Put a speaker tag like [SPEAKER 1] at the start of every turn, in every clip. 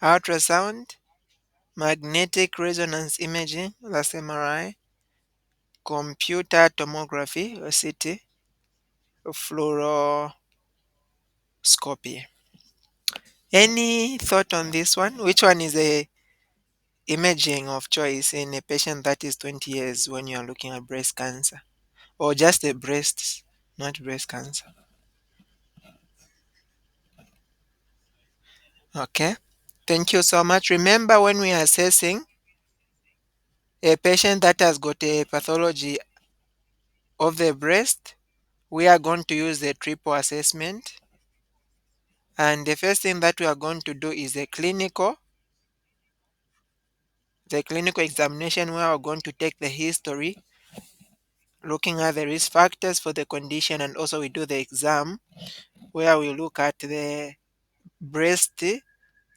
[SPEAKER 1] ultrasound, magnetic resonance imaging, that's MRI, computer tomography or CT, fluoroscopy. Any thought on this one? Which one is the imaging of choice in a patient that is 20 years when you are looking at breast cancer? Or just the breasts, not breast cancer? Okay. Thank you so much. Remember, when we are assessing a patient that has got a pathology of the breast, we are going to use the triple assessment. And the first thing that we are going to do is the clinical examination, where we're going to take the history, looking at the risk factors for the condition, and also we do the exam where we look at the breast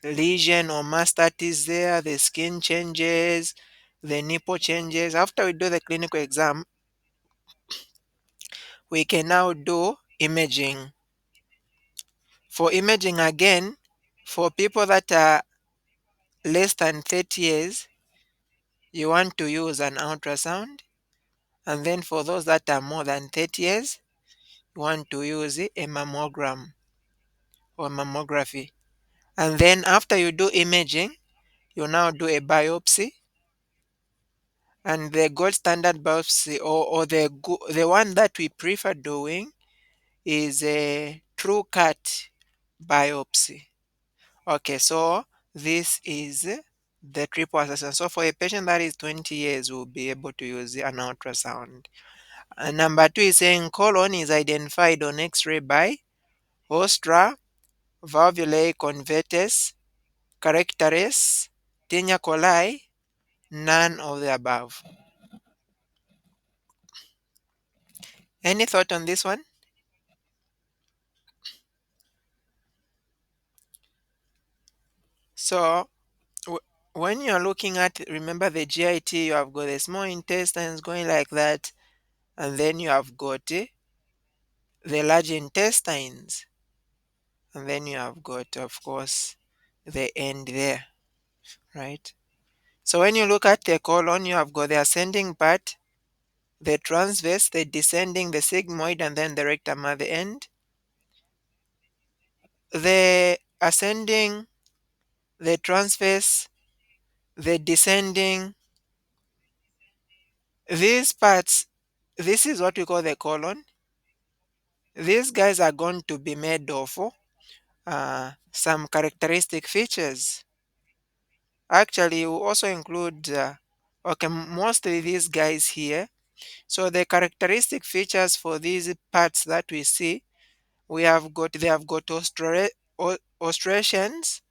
[SPEAKER 1] lesion or mass that is there, the skin changes, the nipple changes. After we do the clinical exam, we can now do imaging. For imaging again, for people that are less than 30 years, you want to use an ultrasound. And then for those that are more than 30 years, you want to use a mammogram or mammography. And then after you do imaging, you now do a biopsy. And the gold standard biopsy, or the one that we prefer doing, is a true cut biopsy. Okay, so this is the triple assessment. So for a patient that is 20 years, we'll be able to use an ultrasound. And number two is saying colon is identified on X-ray by Ostra, valvulae convertes, characteres, tinea coli, none of the above. Any thought on this one? So when you're looking at, remember the GIT, you have got the small intestines going like that, and then you have got the large intestines, and then you have got, of course, the end there, right? So when you look at the colon, you have got the ascending part, the transverse, the descending, the sigmoid, and then the rectum at the end. The ascending, the transverse, the descending, these parts, this is what we call the colon. These guys are going to be made of some characteristic features. Actually, we also include, okay, mostly these guys here. So the characteristic features for these parts that we see, they have got ostrations,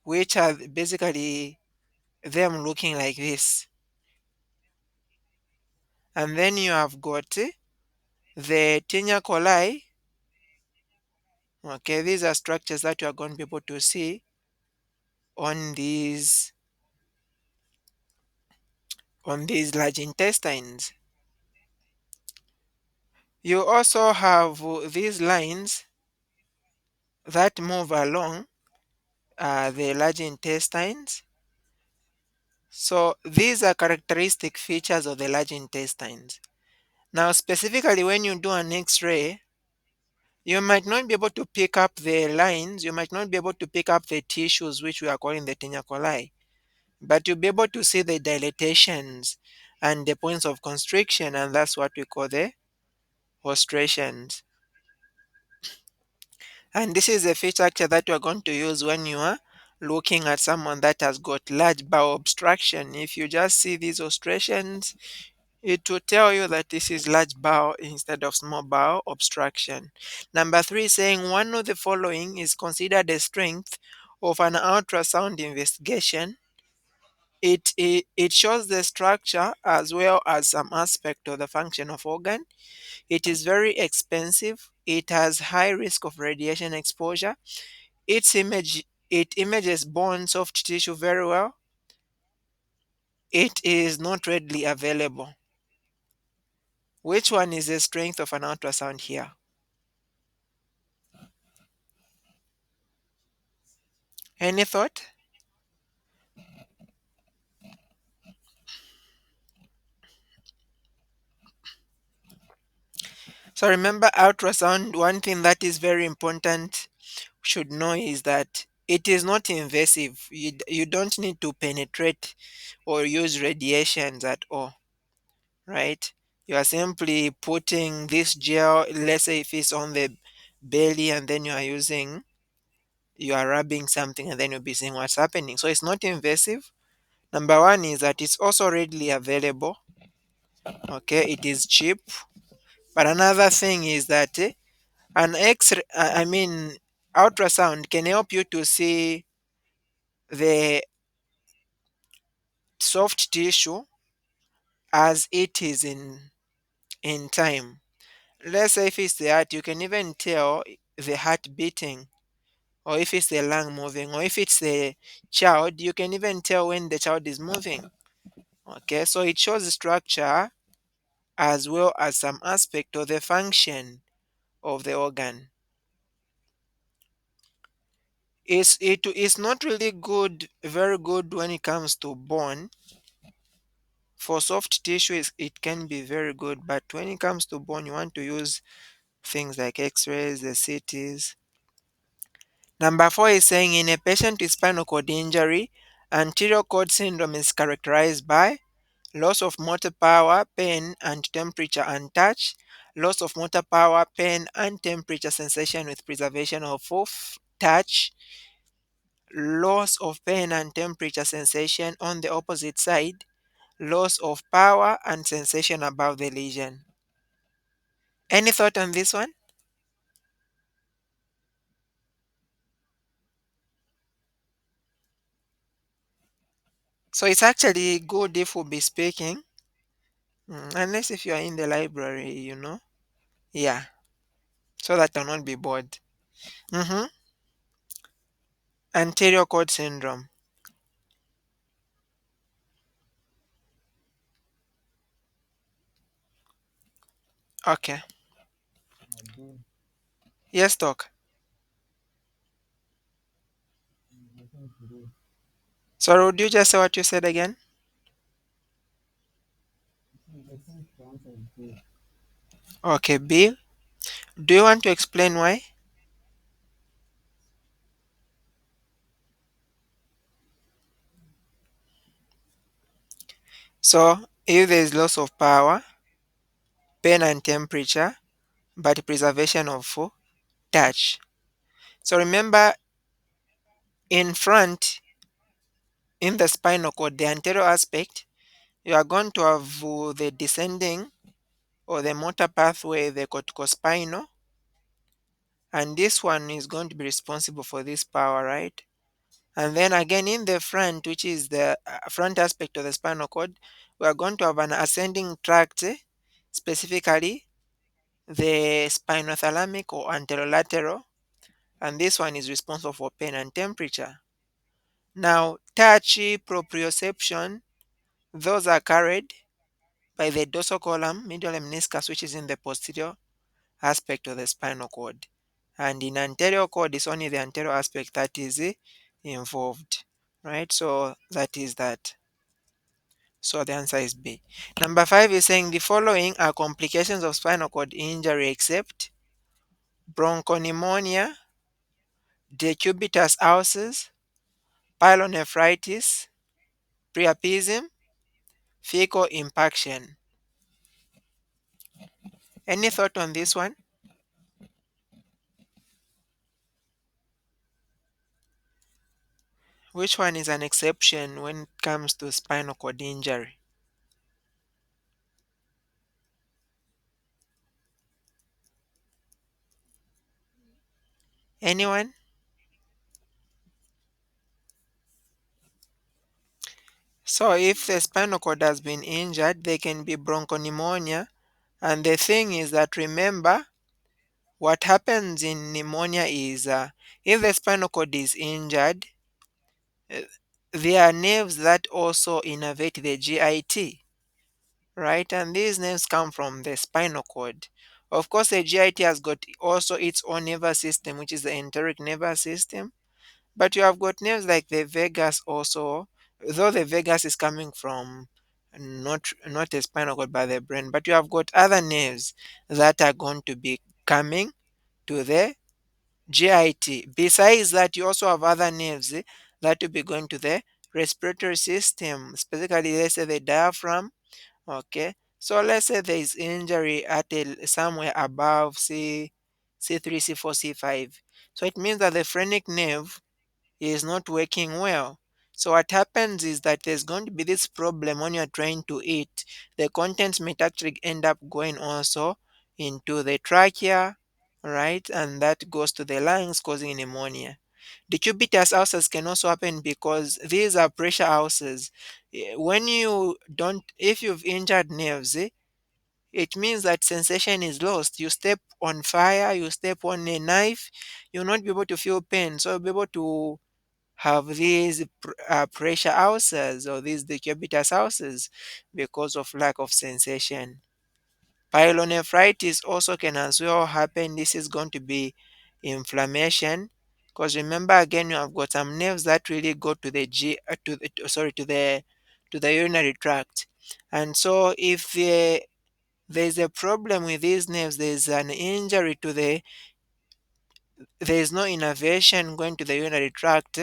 [SPEAKER 1] which are basically them looking like this. And then you have got the tinea coli. Okay, these are structures that you are going to be able to see on these large intestines. You also have these lines that move along the large intestines. So these are characteristic features of the large intestines. Now, specifically when you do an X-ray, you might not be able to pick up the lines, you might not be able to pick up the tissues, which we are calling the tinea coli, but you'll be able to see the dilatations and the points of constriction, and that's what we call the ostrations. And this is a feature actually that you're going to use when you are looking at someone that has got large bowel obstruction. If you just see these ostrations, it will tell you that this is large bowel instead of small bowel obstruction. Number three, saying one of the following is considered a strength of an ultrasound investigation. It shows the structure as well as some aspect of the function of organ. It is very expensive. It has high risk of radiation exposure. It images bone soft tissue very well. It is not readily available. Which one is the strength of an ultrasound here? Any thought? So remember ultrasound, one thing that is very important should know is that it is not invasive. You don't need to penetrate or use radiations at all, right? You are simply putting this gel, let's say if it's on the belly, and then you are rubbing something and then you'll be seeing what's happening. So it's not invasive. Number one is that it's also readily available. Okay, it is cheap. But another thing is that an X-ray, I mean, ultrasound can help you to see the soft tissue as it is in time. Let's say if it's the heart, you can even tell the heart beating, or if it's the lung moving, or if it's the child, you can even tell when the child is moving. Okay, so it shows the structure as well as some aspect of the function of the organ. It's not really good, very good when it comes to bone. For soft tissues, it can be very good, but when it comes to bone, you want to use things like X-rays, the CTs. Number four is saying in a patient with spinal cord injury, anterior cord syndrome is characterized by loss of motor power, pain and temperature and touch, loss of motor power, pain and temperature sensation with preservation of touch, loss of pain and temperature sensation on the opposite side, loss of power and sensation above the lesion. Any thought on this one? So it's actually good if we'll be speaking, unless if you are in the library. Yeah, so that you'll not be bored. Mm-hmm. Anterior cord syndrome. Okay. Yes, talk. Sorry, would you just say what you said again? Okay, B. Do you want to explain why? So, if there is loss of power, pain and temperature, but preservation of touch. So remember, in front, in the spinal cord, the anterior aspect, you are going to have the descending or the motor pathway, the corticospinal, and this one is going to be responsible for this power, right? And then again in the front, which is the front aspect of the spinal cord, we are going to have an ascending tract, specifically the spinothalamic or anterolateral, and this one is responsible for pain and temperature. Now, touch, proprioception, those are carried by the dorsal column, medial meniscus, which is in the posterior aspect of the spinal cord. And in anterior cord, it's only the anterior aspect that is involved, right? So that is that. So the answer is B. Number five is saying the following are complications of spinal cord injury except bronchopneumonia, decubitus ulcers, pyelonephritis, priapism, fecal impaction. Any thought on this one? Which one is an exception when it comes to spinal cord injury? Anyone? So if the spinal cord has been injured, there can be bronchopneumonia. And the thing is that remember, what happens in pneumonia is if the spinal cord is injured, uh, there are nerves that also innervate the GIT, right? And these nerves come from the spinal cord. Of course, the GIT has got also its own nervous system, which is the enteric nervous system. But you have got nerves like the vagus also, though the vagus is coming from not the spinal cord but the brain, but you have got other nerves that are going to be coming to the GIT. Besides that, you also have other nerves that will be going to the respiratory system, specifically let's say the diaphragm. Okay, so let's say there is injury at somewhere above C3, C4, C5. So it means that the phrenic nerve is not working well. So what happens is that there's going to be this problem when you're trying to eat. The contents might actually end up going also into the trachea, right? And that goes to the lungs, causing pneumonia. Decubitus ulcers can also happen because these are pressure ulcers. When you don't, if you've injured nerves, it means that sensation is lost. You step on fire, you step on a knife, you'll not be able to feel pain. So you'll be able to have these pressure ulcers or these decubitus ulcers because of lack of sensation. Pyelonephritis also can as well happen. This is going to be inflammation because remember again you have got some nerves that really go to the to the, sorry to the urinary tract, and so if there's a problem with these nerves, there's an injury to there is no innervation going to the urinary tract,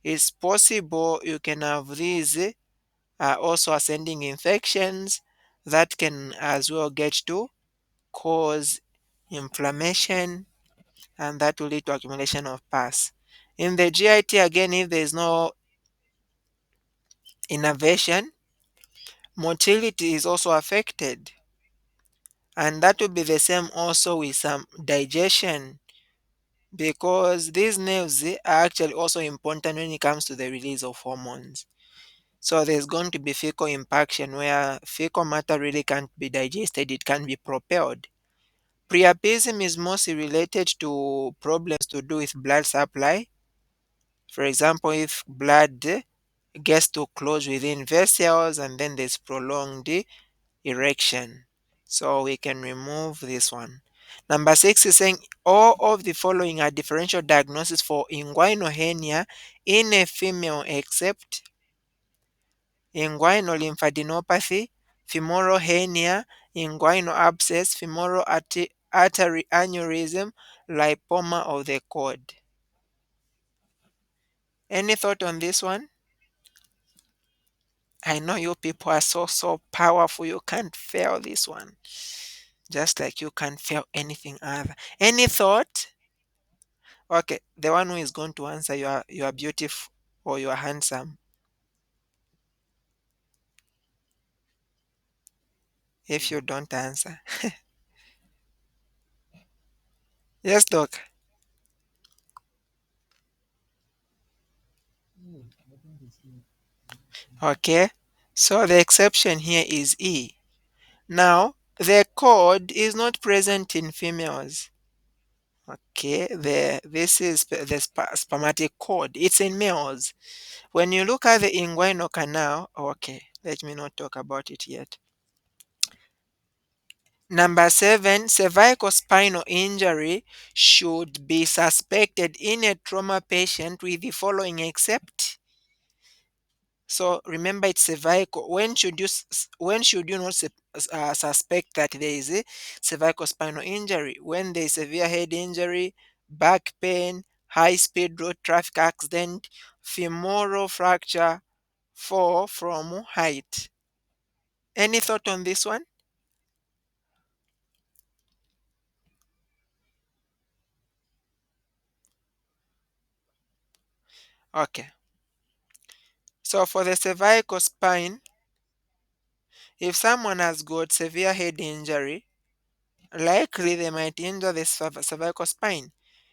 [SPEAKER 1] it's possible you can have these also ascending infections that can as well get to cause inflammation, and that will lead to accumulation of pus. In the GIT again, if there is no innervation, motility is also affected, and that will be the same also with some digestion because these nerves are actually also important when it comes to the release of hormones. So there's going to be fecal impaction where fecal matter really can't be digested, it can be propelled. Priapism is mostly related to problems to do with blood supply. For example, if blood gets too close within vessels and then there's prolonged erection. So we can remove this one. Number six is saying all of the following are differential diagnosis for inguinal hernia in a female except inguinal lymphadenopathy, femoral hernia, inguinal abscess, femoral artery aneurysm, lipoma of the cord. Any thought on this one? I know you people are so powerful. You can't fail this one. Just like you can't fail anything other. Any thought? Okay, the one who is going to answer you are beautiful or you are handsome. If you don't answer. Yes, doc. Okay. So the exception here is E. Now, the cord is not present in females. Okay, this is the spermatic cord. It's in males. When you look at the inguinal canal, okay, let me not talk about it yet. Number seven, cervical spinal injury should be suspected in a trauma patient with the following except. So remember, it's cervical. When should you not suspect that there is a cervical spinal injury? When there is severe head injury, back pain, high speed road traffic accident, femoral fracture, fall from height. Any thought on this one? Okay. So for the cervical spine, if someone has got severe head injury, likely they might injure the cervical spine.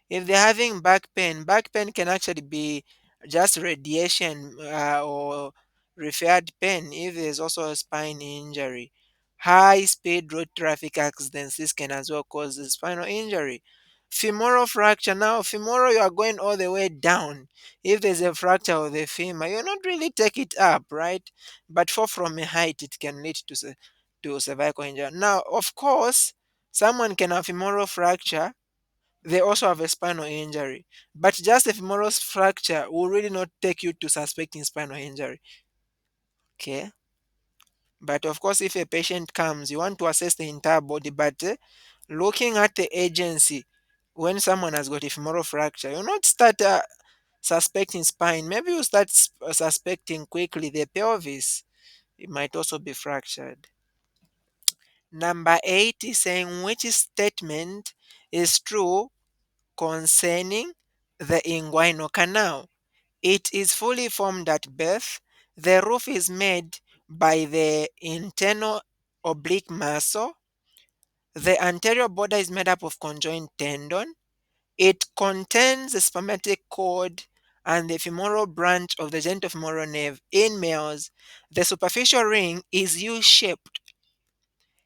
[SPEAKER 1] If they're having back pain can actually be just radiation or referred pain if there's also a spine injury. High speed road traffic accidents, this can as well cause a spinal injury. Femoral fracture, now femoral you are going all the way down. If there's a fracture of the femur, you not really take it up, right? But fall from a height, it can lead to to cervical injury. Now, of course, someone can have femoral fracture they also have a spinal injury. But just a femoral fracture will really not take you to suspecting spinal injury. Okay. But of course, if a patient comes, you want to assess the entire body. But looking at the agency, when someone has got a femoral fracture, you not start suspecting spine. Maybe you start suspecting quickly the pelvis. It might also be fractured. Number 8 is saying which statement is true concerning the inguinal canal. It is fully formed at birth. The roof is made by the internal oblique muscle. The anterior border is made up of conjoined tendon. It contains the spermatic cord and the femoral branch of the genitofemoral nerve. In males, the superficial ring is U-shaped.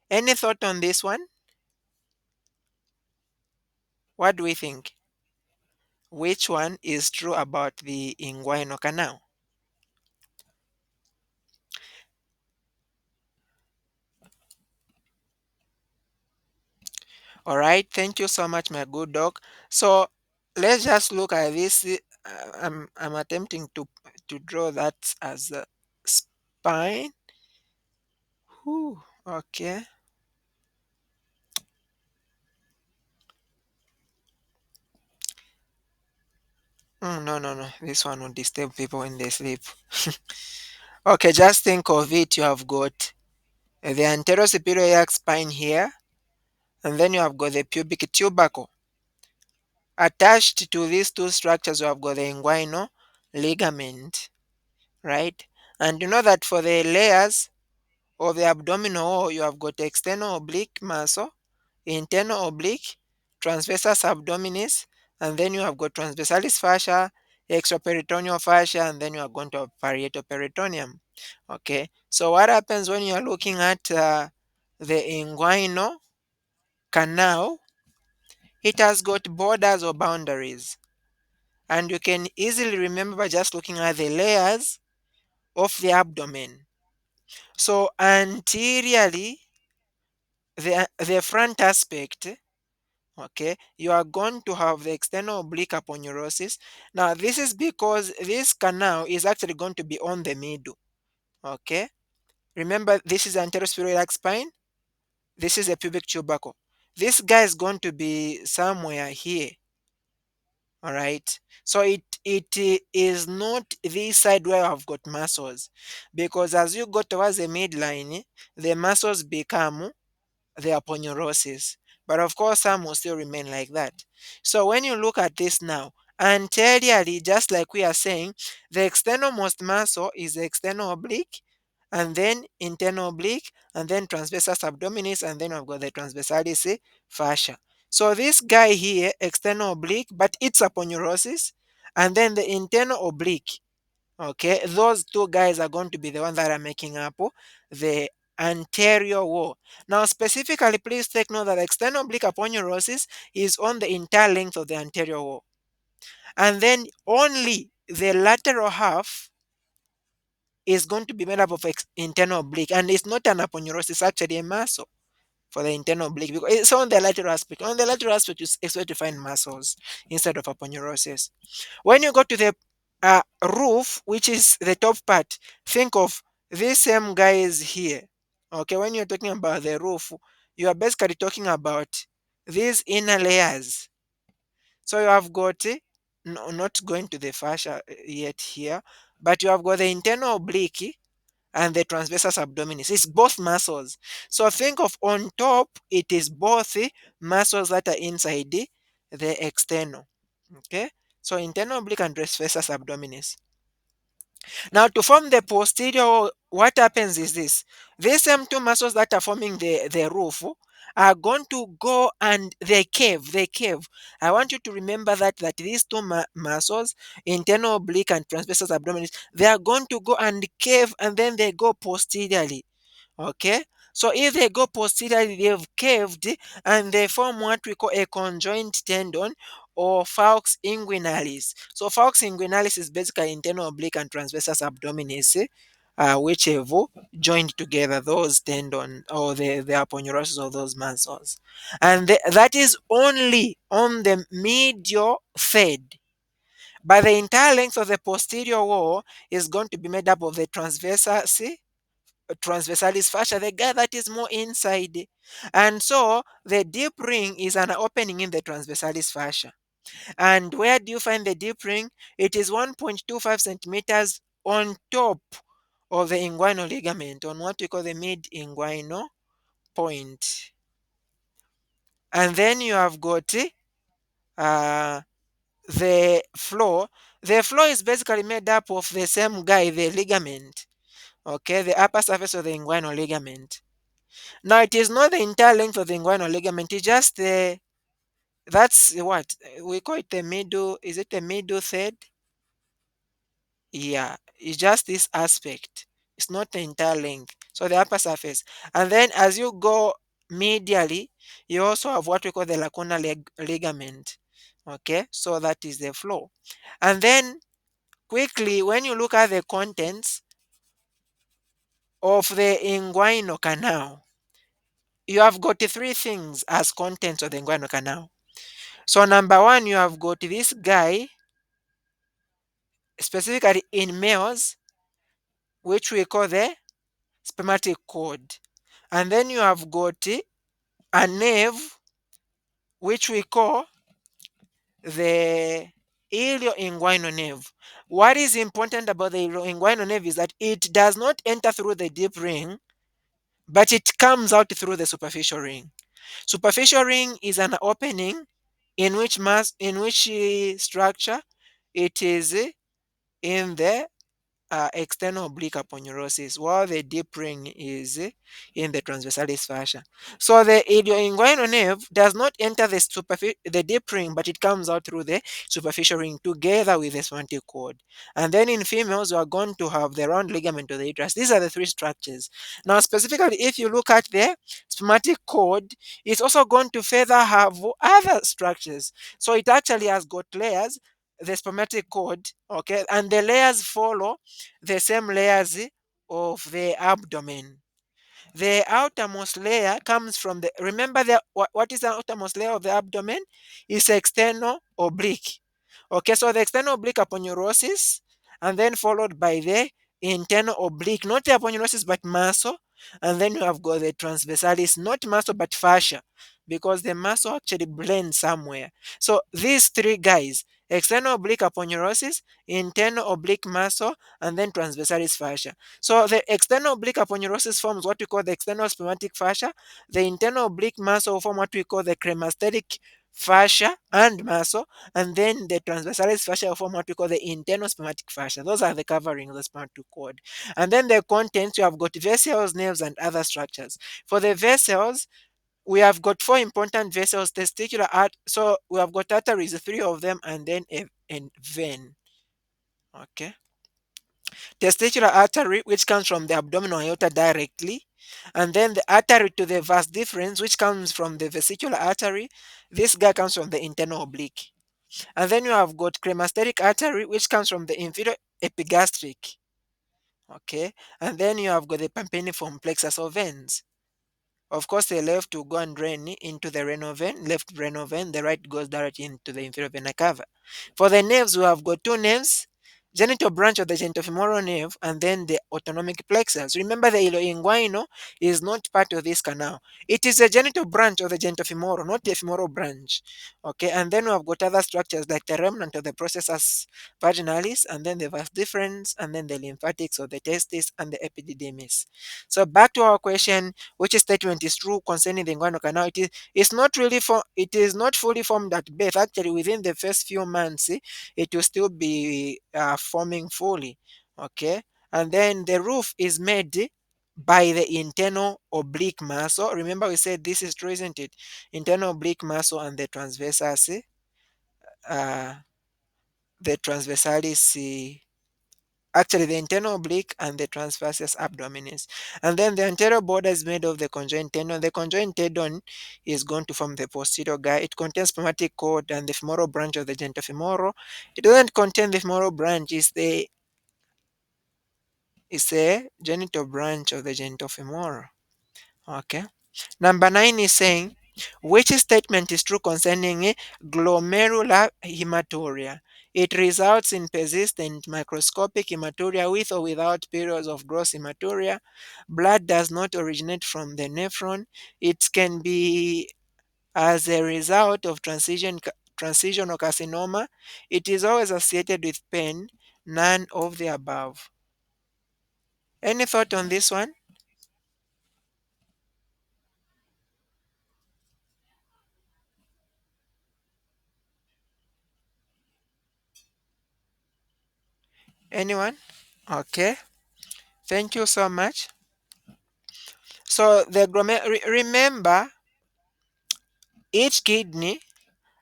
[SPEAKER 1] Any thought on this one? What do we think? Which one is true about the inguinal canal? All right, thank you so much, my good dog. So let's just look at this. I'm attempting to draw that as a spine. Whew, okay. No, no, no. This one will disturb people when they sleep. Okay, just think of it. You have got the anterior superior iliac spine here, and then you have got the pubic tubercle. Attached to these two structures, you have got the inguinal ligament, right? And you know that for the layers of the abdominal wall, you have got external oblique muscle, internal oblique, transversus abdominis, and then you have got transversalis fascia, extraperitoneal fascia, and then you are going to have parietoperitoneum. Okay, so what happens when you are looking at the inguinal canal? It has got borders or boundaries, and you can easily remember by just looking at the layers of the abdomen. So anteriorly, the front aspect, okay, you are going to have the external oblique aponeurosis. Now this is because this canal is actually going to be on the middle. Okay, remember this is anterior superior iliac spine, this is a pubic tubercle, this guy is going to be somewhere here. All right, so it is not this side where I've got muscles, because as you go towards the midline, the muscles become the aponeurosis. But of course, some will still remain like that. So when you look at this now, anteriorly, just like we are saying, the externalmost muscle is the external oblique, and then internal oblique, and then transversus abdominis, and then we've got the transversalis fascia. So this guy here, external oblique, but it's aponeurosis, and then the internal oblique. Okay, those two guys are going to be the ones that are making up the anterior wall. Now, specifically, please take note that external oblique aponeurosis is on the entire length of the anterior wall, and then only the lateral half is going to be made up of internal oblique, and it's not an aponeurosis, it's actually a muscle for the internal oblique because it's on the lateral aspect. On the lateral aspect, you expect to find muscles instead of aponeurosis. When you go to the roof, which is the top part, think of these same guys here. Okay, when you're talking about the roof, you are basically talking about these inner layers. So you have got not going to the fascia yet here, but you have got the internal oblique and the transversus abdominis. It's both muscles. So think of on top, it is both muscles that are inside the external. Okay, so internal oblique and transversus abdominis. Now, to form the posterior, what happens is this: these same two muscles that are forming the roof are going to go and they cave. They cave. I want you to remember that these two muscles, internal oblique and transversus abdominis, they are going to go and cave, and then they go posteriorly. Okay, so if they go posteriorly, they've caved and they form what we call a conjoint tendon or falx inguinalis. So falx inguinalis is basically internal oblique and transversus abdominis which have joined together those tendon or the aponeurosis of those muscles. And that is only on the medial third. But the entire length of the posterior wall is going to be made up of the transversalis fascia, the guy that is more inside. And so the deep ring is an opening in the transversalis fascia. And where do you find the deep ring? It is 1.25 centimeters on top of the inguinal ligament, on what we call the mid inguinal point. And then you have got uh, the floor. The floor is basically made up of the same guy, the ligament. Okay, the upper surface of the inguinal ligament. Now it is not the entire length of the inguinal ligament, it's just that's what we call it, the middle. Is it the middle third? Yeah, it's just this aspect. It's not the entire length. So the upper surface. And then as you go medially, you also have what we call the lacunar ligament. Okay, so that is the floor. And then quickly, when you look at the contents of the inguinal canal, you have got three things as contents of the inguinal canal. So number one, you have got this guy, specifically in males, which we call the spermatic cord. And then you have got a nerve, which we call the ilioinguinal nerve. What is important about the ilioinguinal nerve is that it does not enter through the deep ring, but it comes out through the superficial ring. Superficial ring is an opening in which structure it is in the external oblique aponeurosis, while the deep ring is in the transversalis fascia. So the ilioinguinal nerve does not enter the deep ring, but it comes out through the superficial ring together with the spermatic cord. And then in females, we are going to have the round ligament of the uterus. These are the three structures. Now, specifically, if you look at the spermatic cord, it's also going to further have other structures. So it actually has got layers, the spermatic cord, okay, and the layers follow the same layers of the abdomen. The outermost layer comes from the, remember what is the outermost layer of the abdomen? It's external oblique. Okay, so the external oblique aponeurosis, and then followed by the internal oblique, not the aponeurosis but muscle, and then you have got the transversalis, not muscle but fascia, because the muscle actually blends somewhere. So these three guys, external oblique aponeurosis, internal oblique muscle, and then transversalis fascia. So the external oblique aponeurosis forms what we call the external spermatic fascia. The internal oblique muscle form what we call the cremasteric fascia and muscle, and then the transversalis fascia form what we call the internal spermatic fascia. Those are the covering of the spermatic cord. And then the contents, you have got vessels, nerves, and other structures. For the vessels, we have got four important vessels: testicular art. So we have got arteries, three of them, and then a vein. Okay. Testicular artery, which comes from the abdominal aorta directly, and then the artery to the vas deferens, which comes from the vesicular artery. This guy comes from the internal oblique. And then you have got cremasteric artery, which comes from the inferior epigastric. Okay, and then you have got the pampiniform plexus of veins. Of course, the left will go and drain into the renal vein, left renal vein, the right goes directly into the inferior vena cava. For the nerves, we have got two nerves: genital branch of the genitofemoral nerve, and then the autonomic plexus. Remember, the ilioinguinal is not part of this canal. It is a genital branch of the genitofemoral, not the femoral branch. Okay, and then we have got other structures like the remnant of the processus vaginalis, and then the vas deferens, and then the lymphatics of the testis, and the epididymis. So back to our question, which statement is true concerning the inguinal canal? It's not really it is not fully formed at birth. Actually, within the first few months, it will still be forming fully. Okay, and then the roof is made by the internal oblique muscle. Remember, we said this is true, isn't it? Internal oblique muscle and the transversalis, uh, the transversalis. Actually, the internal oblique and the transversus abdominis. And then the anterior border is made of the conjoint tendon. The conjoint tendon is going to form the posterior guy. It contains spermatic cord and the femoral branch of the genitofemoral. It doesn't contain the femoral branch. It's the It's a genital branch of the genitofemoral. Okay. Number 9 is saying, which statement is true concerning glomerular hematuria? It results in persistent microscopic hematuria with or without periods of gross hematuria. Blood does not originate from the nephron. It can be as a result of transitional carcinoma. It is always associated with pain. None of the above. Any thought on this one? Anyone? Okay. Thank you so much. So remember, each kidney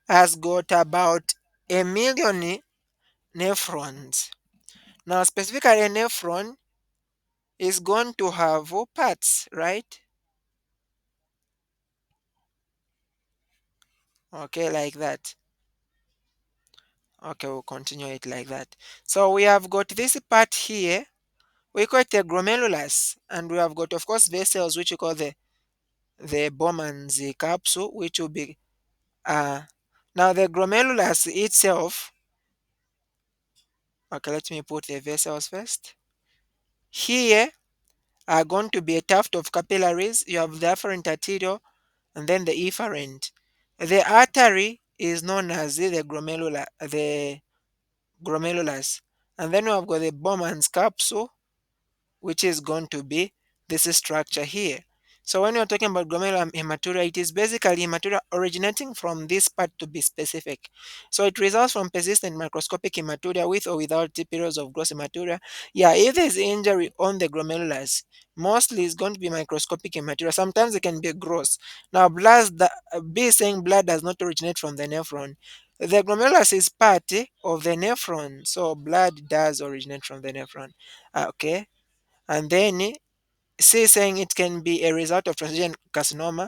[SPEAKER 1] has got about a million nephrons. Now, specifically, a nephron is going to have parts, right? Okay, like that. Okay, we'll continue it like that. So we have got this part here. We call it the glomerulus, and we have got, of course, vessels which we call the Bowman's capsule, which will be uh now the glomerulus itself. Okay, let me put the vessels first. Here are going to be a tuft of capillaries. You have the afferent arterial and then the efferent. The artery is known as the glomerulus. And then we have got the Bowman's capsule, which is going to be this structure here. So when you're talking about glomerular hematuria, it is basically hematuria originating from this part, to be specific. So it results from persistent microscopic hematuria with or without the periods of gross hematuria. Yeah, if there's injury on the glomerulus, mostly it's going to be microscopic hematuria. Sometimes it can be gross. Now, B is saying blood does not originate from the nephron. The glomerulus is part of the nephron, so blood does originate from the nephron. Okay, and then C saying it can be a result of transition carcinoma.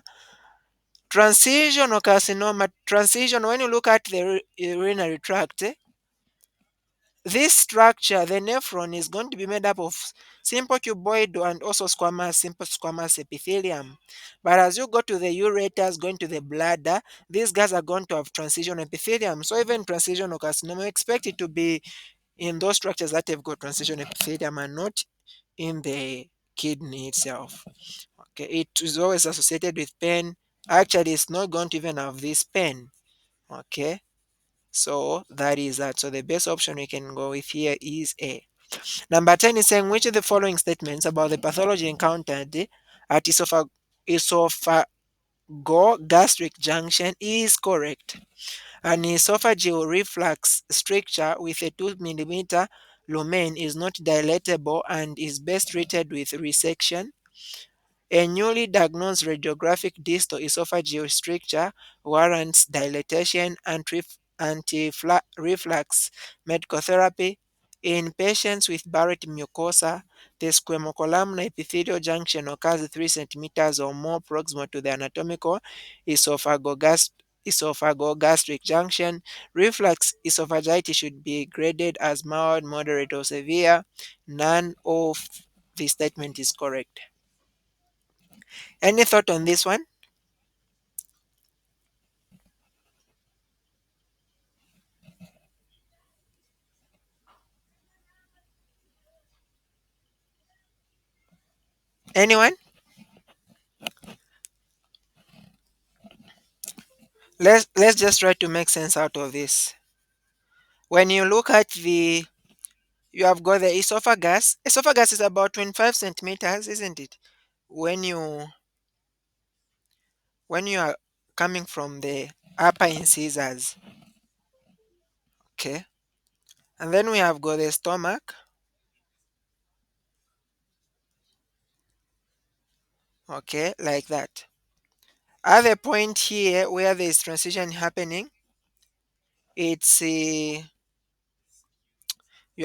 [SPEAKER 1] Transitional carcinoma, transition, when you look at the urinary tract, this structure, the nephron, is going to be made up of simple cuboid and also simple squamous epithelium. But as you go to the ureters, going to the bladder, these guys are going to have transitional epithelium. So even transitional carcinoma, expect it to be in those structures that have got transitional epithelium and not in the kidney itself. Okay, it is always associated with pain. Actually, it's not going to even have this pain. Okay, so that is that. So the best option we can go with here is A. Number 10 is saying, which of the following statements about the pathology encountered at esophagogastric junction is correct? An esophageal reflux stricture with a 2 mm lumen is not dilatable and is best treated with resection. A newly diagnosed radiographic distal esophageal stricture warrants dilatation and anti-reflux medical therapy. In patients with Barrett mucosa, the squamocolumnar epithelial junction occurs 3 centimeters or more proximal to the anatomical esophagogas- esophagogastric junction. Reflux esophagitis should be graded as mild, moderate, or severe. None of the statement is correct. Any thought on this one? Anyone? Let's just try to make sense out of this. When you look at you have got the esophagus. Esophagus is about 25 centimeters, isn't it? When you when you are coming from the upper incisors, okay. And then we have got the stomach, okay, like that. At the point here where there is transition happening, it's you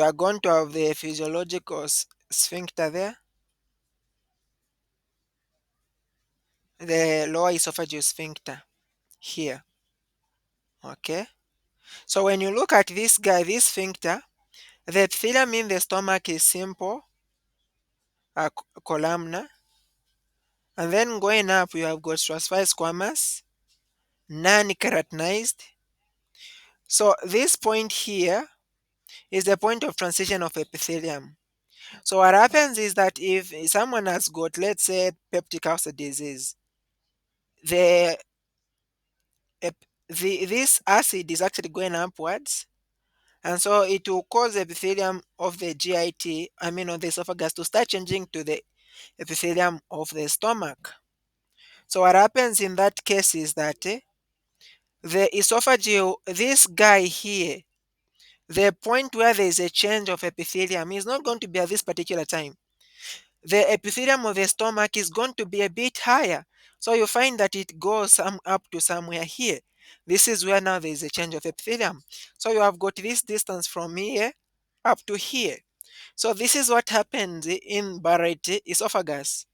[SPEAKER 1] are going to have the physiological sphincter there, the lower esophageal sphincter here. Okay. So when you look at this guy, this sphincter, the epithelium in the stomach is simple. columnar, and then going up you have got stratified squamous, non-keratinized. So this point here is the point of transition of epithelium. So what happens is that if someone has got, let's say, peptic ulcer disease, the, this acid is actually going upwards, and so it will cause the epithelium of the GIT, I mean of the esophagus, to start changing to the epithelium of the stomach. So what happens in that case is that the esophageal, this guy here, the point where there is a change of epithelium is not going to be at this particular time. The epithelium of the stomach is going to be a bit higher. So you find that it goes up to somewhere here. This is where now there is a change of epithelium. So you have got this distance from here up to here. So this is what happens in Barrett esophagus.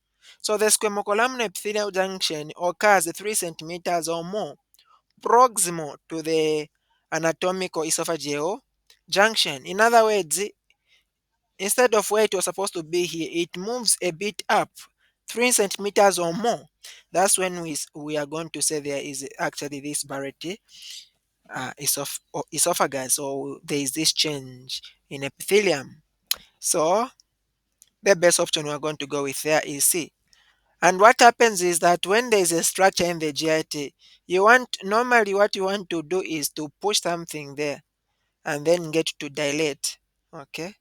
[SPEAKER 1] So the squamocolumnar epithelial junction occurs 3 centimeters or more proximal to the anatomical esophageal junction. In other words, instead of where it was supposed to be here, it moves a bit up 3 centimeters or more. That's when we are going to say there is actually this Barrett esophagus, or there is this change in epithelium. So the best option we are going to go with there is C. And what happens is that when there is a structure in the GIT, you want, normally what you want to do is to push something there and then get to dilate. Okay.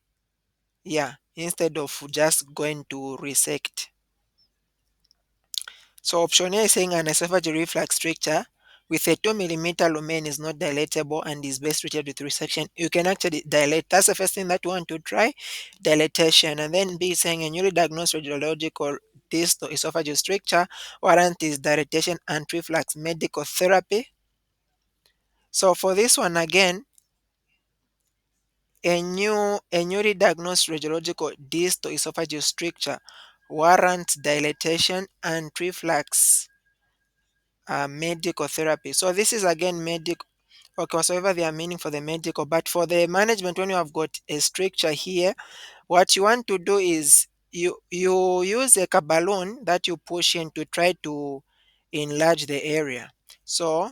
[SPEAKER 1] Yeah. Instead of just going to resect. So option A is saying an esophageal reflux stricture with a 2 millimeter lumen is not dilatable and is best treated with resection. You can actually dilate. That's the first thing that you want to try, dilatation. And then B is saying a newly diagnosed radiological distal esophageal stricture warrant is dilatation and reflux medical therapy. So for this one again, a newly diagnosed radiological distal esophageal stricture warrants dilatation and reflux medical therapy. So this is again medical. Okay, whatsoever they are meaning for the medical, but for the management, when you have got a stricture here, what you want to do is you use like a balloon that you push in to try to enlarge the area. So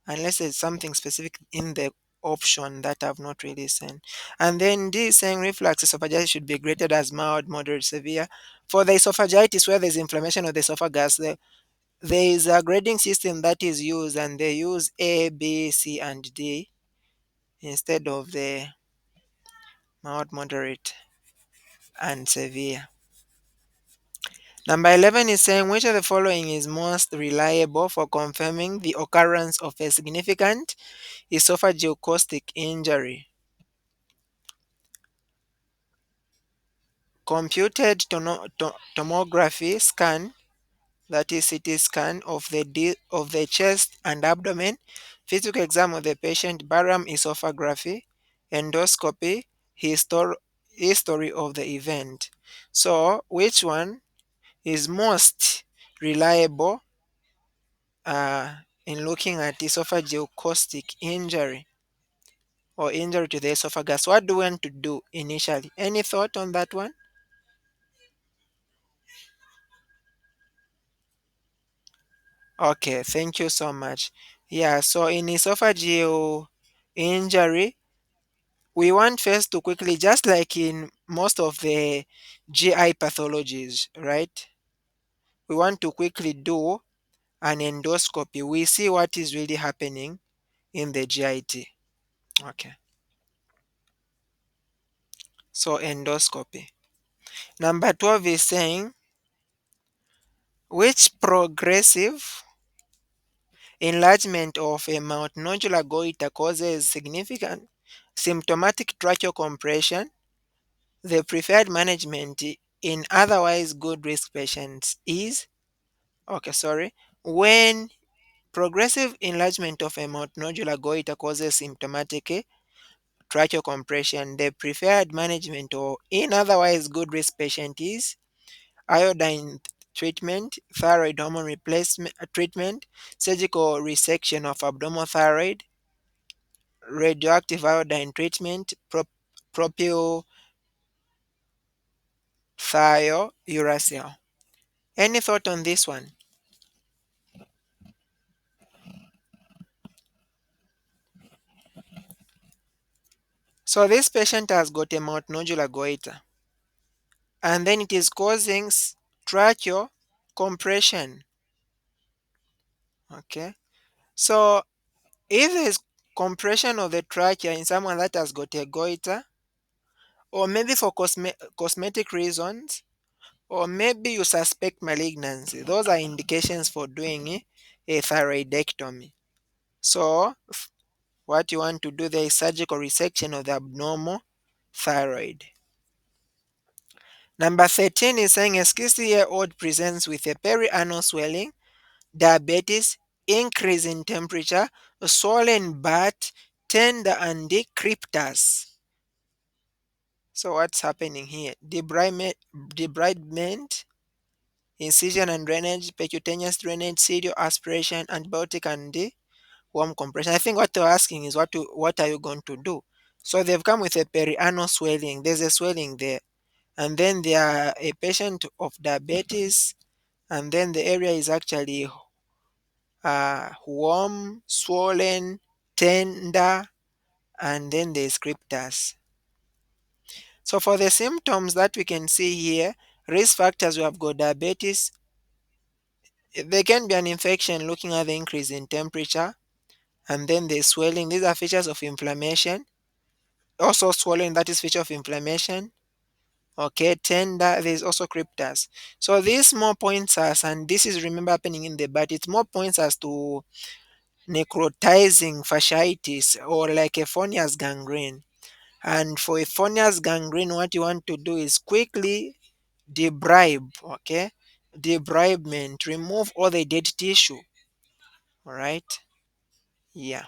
[SPEAKER 1] unless there's something specific in the option that I've not really seen. And then this saying reflux esophagitis should be graded as mild, moderate, severe. For the esophagitis where there's inflammation of the esophagus, there is a grading system that is used, and they use A, B, C, and D instead of the mild, moderate, and severe. Number 11 is saying which of the following is most reliable for confirming the occurrence of a significant esophageal acoustic injury. Computed tomography scan, that is CT scan of the chest and abdomen, physical exam of the patient, barium esophagraphy, endoscopy, history of the event. So, which one is most reliable in looking at esophageal acoustic injury or injury to the esophagus? What do we want to do initially? Any thought on that one? Okay, thank you so much. Yeah, so in esophageal injury, we want first to quickly, just like in most of the GI pathologies, right? We want to quickly do an endoscopy. We see what is really happening in the GIT. Okay, so endoscopy. Number 12 is saying which progressive enlargement of a mouth nodular goiter causes significant symptomatic tracheal compression. The preferred management in otherwise good risk patients is, okay, sorry, when progressive enlargement of a mouth nodular goiter causes symptomatic tracheal compression, the preferred management or in otherwise good risk patient is iodine treatment, thyroid hormone replacement treatment, surgical resection of abdominal thyroid, radioactive iodine treatment, propylphosphate thiouracil. Any thought on this one? So this patient has got a multinodular goiter, and then it is causing tracheal compression. Okay, so if there is compression of the trachea in someone that has got a goiter, or maybe for cosmetic reasons, or maybe you suspect malignancy, those are indications for doing a thyroidectomy. So what you want to do there is surgical resection of the abnormal thyroid. Number 13 is saying a 60-year-old presents with a perianal swelling, diabetes, increase in temperature, swollen butt, tender and decryptus. So what's happening here? Debridement, incision and drainage, percutaneous drainage, serial aspiration, antibiotic and warm compression. I think what they're asking is what are you going to do? So they've come with a perianal swelling. There's a swelling there. And then they are a patient of diabetes, and then the area is actually warm, swollen, tender, and then there's cryptus. So for the symptoms that we can see here, risk factors, we have got diabetes. There can be an infection looking at the increase in temperature, and then the swelling. These are features of inflammation. Also swelling, that is feature of inflammation. Okay, tender, there's also cryptus. So these more points us, and this is remember happening in the butt, it's more points us to necrotizing fasciitis or like a Fournier's gangrene. And for a Fournier's gangrene, what you want to do is quickly debribe, okay? Debridement, remove all the dead tissue. All right. Yeah.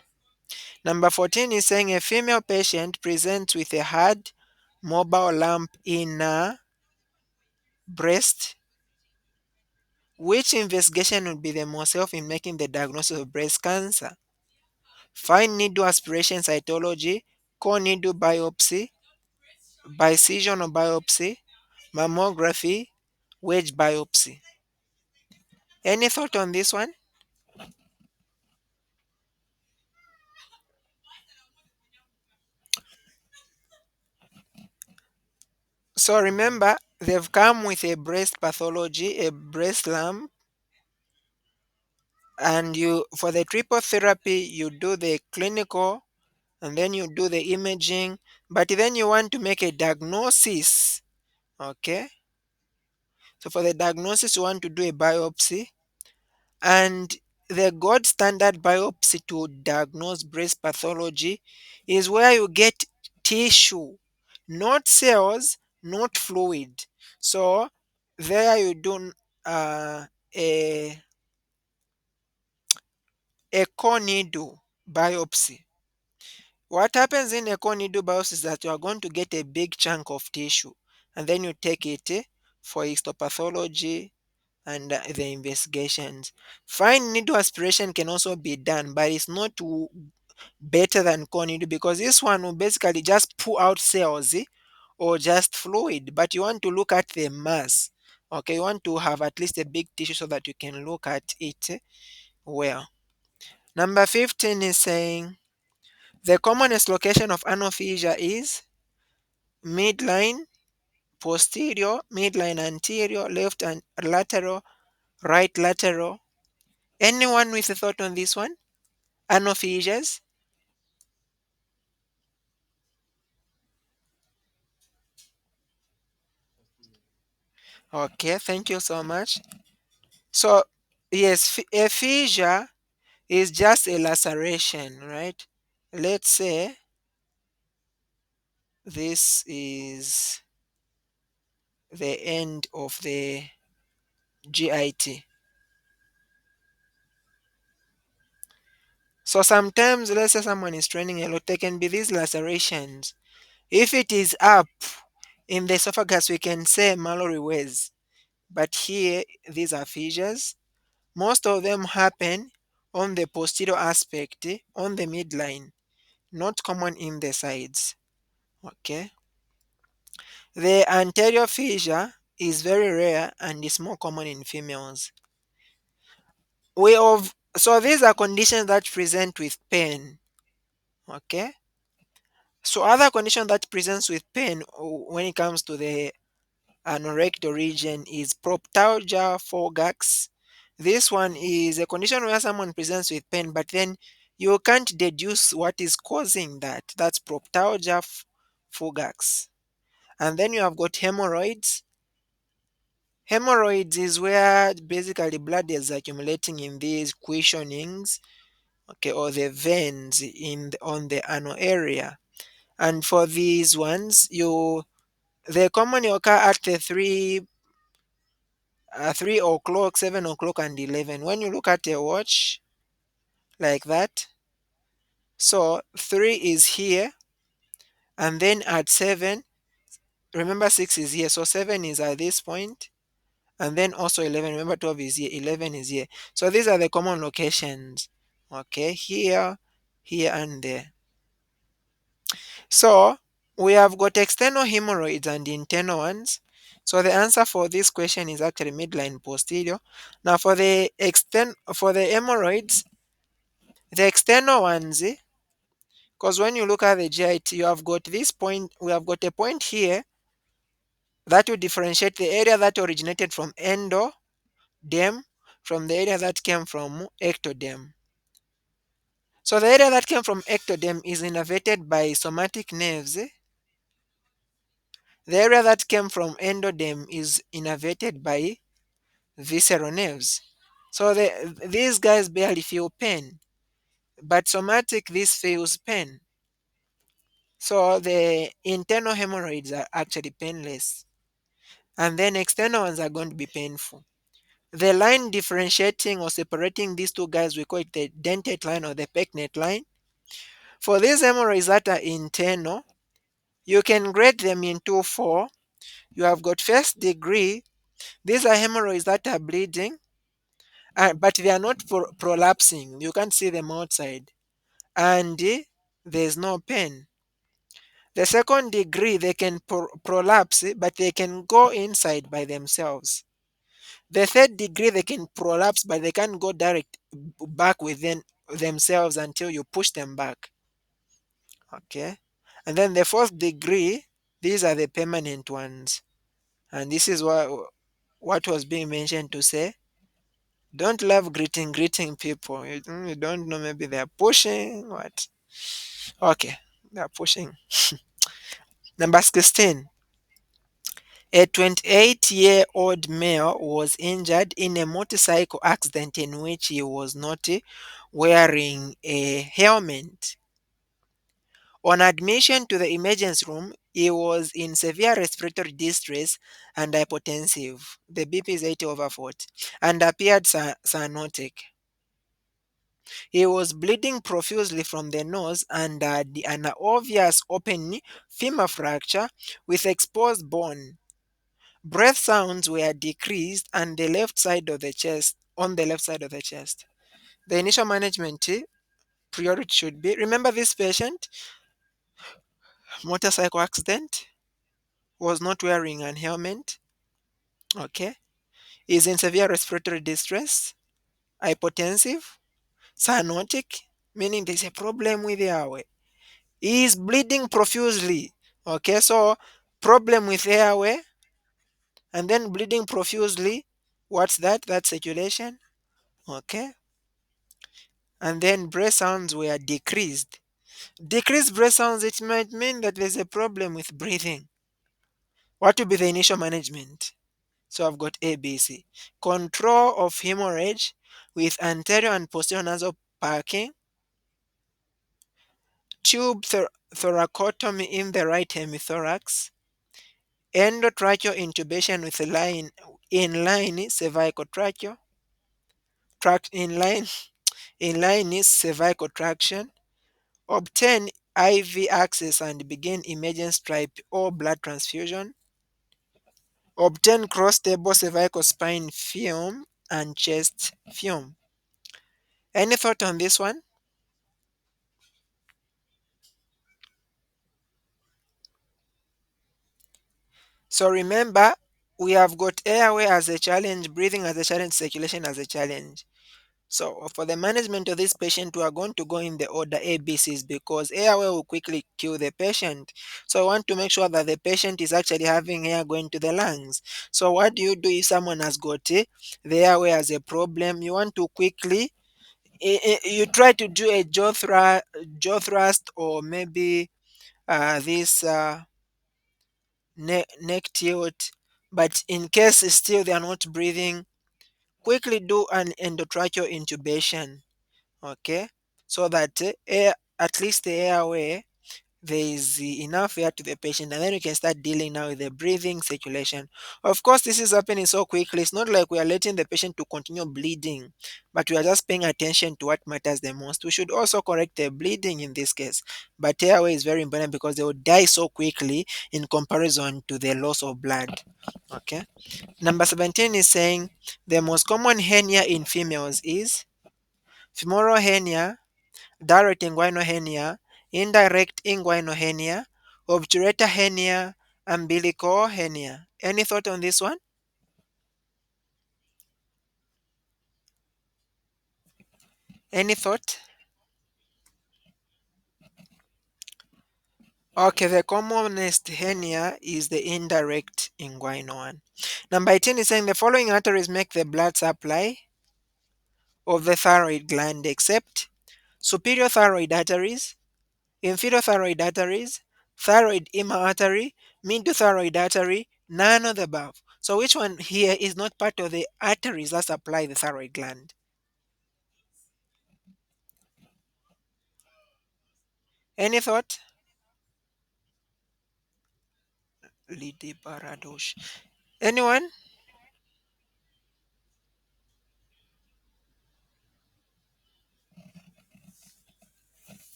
[SPEAKER 1] Number 14 is saying a female patient presents with a hard mobile lump in a breast. Which investigation would be the most helpful in making the diagnosis of breast cancer? Fine needle aspiration cytology, core needle biopsy, bisection biopsy, mammography, wedge biopsy. Any thought on this one? So remember, they've come with a breast pathology, a breast lump, and you for the triple therapy you do the clinical and then you do the imaging, but then you want to make a diagnosis. Okay, so for the diagnosis you want to do a biopsy, and the gold standard biopsy to diagnose breast pathology is where you get tissue, not cells, not fluid. So there you do a core needle biopsy. What happens in a core needle biopsy is that you are going to get a big chunk of tissue, and then you take it for histopathology and the investigations. Fine needle aspiration can also be done, but it's not better than core needle because this one will basically just pull out cells or just fluid, but you want to look at the mass. Okay, you want to have at least a big tissue so that you can look at it well. Number 15 is saying the commonest location of anal fissure is midline, posterior, midline anterior, left and lateral, right lateral. Anyone with a thought on this one? Anal fissures? Okay, thank you so much. So, yes, a fissure is just a laceration, right? Let's say this is the end of the GIT. So sometimes, let's say someone is training a lot, there can be these lacerations. If it is up in the esophagus, we can say Mallory ways. But here, these are fissures. Most of them happen on the posterior aspect, on the midline, not common in the sides. Okay. The anterior fissure is very rare and is more common in females. So these are conditions that present with pain. Okay. So other condition that presents with pain when it comes to the anorectal region is proptalgia forgax. This one is a condition where someone presents with pain, but then you can't deduce what is causing that. That's proptalgia forgax. And then you have got hemorrhoids. Hemorrhoids is where basically blood is accumulating in these cushionings, okay, or the veins on the anal area. And for these ones, they commonly occur at the 3 o'clock, 7 o'clock, and 11. When you look at a watch like that, so 3 is here, and then at 7, remember 6 is here, so 7 is at this point, and then also 11. Remember 12 is here, 11 is here. So these are the common locations. Okay, here, here, and there. So we have got external hemorrhoids and internal ones. So the answer for this question is actually midline posterior. Now for the hemorrhoids, the external ones, because when you look at the GIT, you have got this point, we have got a point here that will differentiate the area that originated from endodem from the area that came from ectodem. So the area that came from ectodem is innervated by somatic nerves. The area that came from endodem is innervated by visceral nerves. So these guys barely feel pain, but somatic, this feels pain. So the internal hemorrhoids are actually painless, and then external ones are going to be painful. The line differentiating or separating these two guys, we call it the dentate line or the pectinate line. For these hemorrhoids that are internal, you can grade them into four. You have got first degree. These are hemorrhoids that are bleeding, but they are not prolapsing. You can't see them outside, and there's no pain. The second degree, they can prolapse, but they can go inside by themselves. The third degree, they can prolapse, but they can't go direct back within themselves until you push them back. Okay. And then the fourth degree, these are the permanent ones. And this is what was being mentioned to say. Don't love greeting people. You don't know, maybe they're pushing what? Okay, they're pushing. Number 16. A 28-year-old male was injured in a motorcycle accident in which he was not wearing a helmet. On admission to the emergency room, he was in severe respiratory distress and hypotensive. The BP is 80/40 and appeared cyanotic. He was bleeding profusely from the nose and had an obvious open femur fracture with exposed bone. Breath sounds were decreased and the left side of the chest on the left side of the chest. The initial management priority should be, remember this patient, motorcycle accident, was not wearing an helmet, okay, is in severe respiratory distress, hypotensive, cyanotic, meaning there's a problem with the airway. He is bleeding profusely, okay, so problem with airway and then bleeding profusely. What's that? That's circulation, okay, and then breath sounds were decreased. Decreased breath sounds, it might mean that there's a problem with breathing. What will be the initial management? So I've got A, B, C. Control of hemorrhage with anterior and posterior nasal packing, tube thoracotomy in the right hemithorax, endotracheal intubation with inline cervical tracheal, inline cervical traction, obtain IV access and begin emergent stripe or blood transfusion, obtain cross-table cervical spine film and chest film. Any thought on this one? So remember, we have got airway as a challenge, breathing as a challenge, circulation as a challenge. So for the management of this patient, we are going to go in the order ABCs because airway will quickly kill the patient. So I want to make sure that the patient is actually having air going to the lungs. So what do you do if someone has got the airway as a problem? You want to quickly you try to do a jaw thrust, or maybe this neck tilt. But in case still they are not breathing, quickly do an endotracheal intubation, okay, so that air, at least the airway, there is enough air to the patient, and then we can start dealing now with the breathing, circulation. Of course, this is happening so quickly. It's not like we are letting the patient to continue bleeding, but we are just paying attention to what matters the most. We should also correct the bleeding in this case, but airway is very important because they will die so quickly in comparison to the loss of blood. Okay. Number 17 is saying the most common hernia in females is femoral hernia, direct inguinal hernia, indirect inguinal hernia, obturator hernia, umbilical hernia. Any thought on this one? Any thought? Okay, the commonest hernia is the indirect inguinal one. Number 18 is saying the following arteries make the blood supply of the thyroid gland except superior thyroid arteries, inferior thyroid arteries, thyroid inner artery, middle thyroid artery, none of the above. So which one here is not part of the arteries that supply the thyroid gland? Any thought? Lidi Baradosh. Anyone?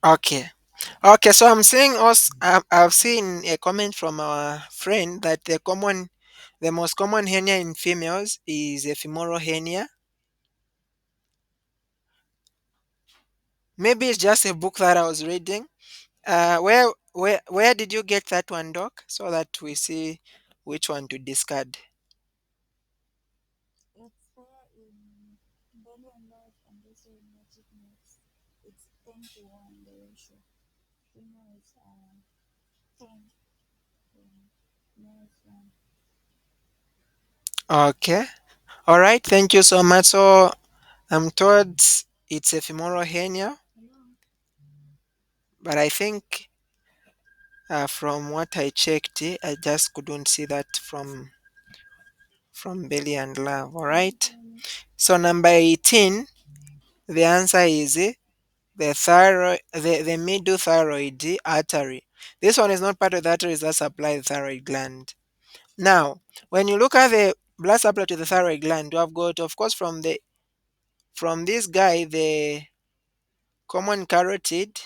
[SPEAKER 1] Okay. Okay, so I'm saying us I've seen a comment from our friend that the most common hernia in females is a femoral hernia. Maybe it's just a book that I was reading. Where did you get that one, Doc? So that we see which one to discard. Okay. All right. Thank you so much. So I'm told it's a femoral hernia, but I think from what I checked, I just couldn't see that from Belly and Love. All right. So number 18, the answer is the middle thyroid artery. This one is not part of the arteries that supply the thyroid gland. Now, when you look at the blood supply to the thyroid gland, you have got, of course, from this guy, the common carotid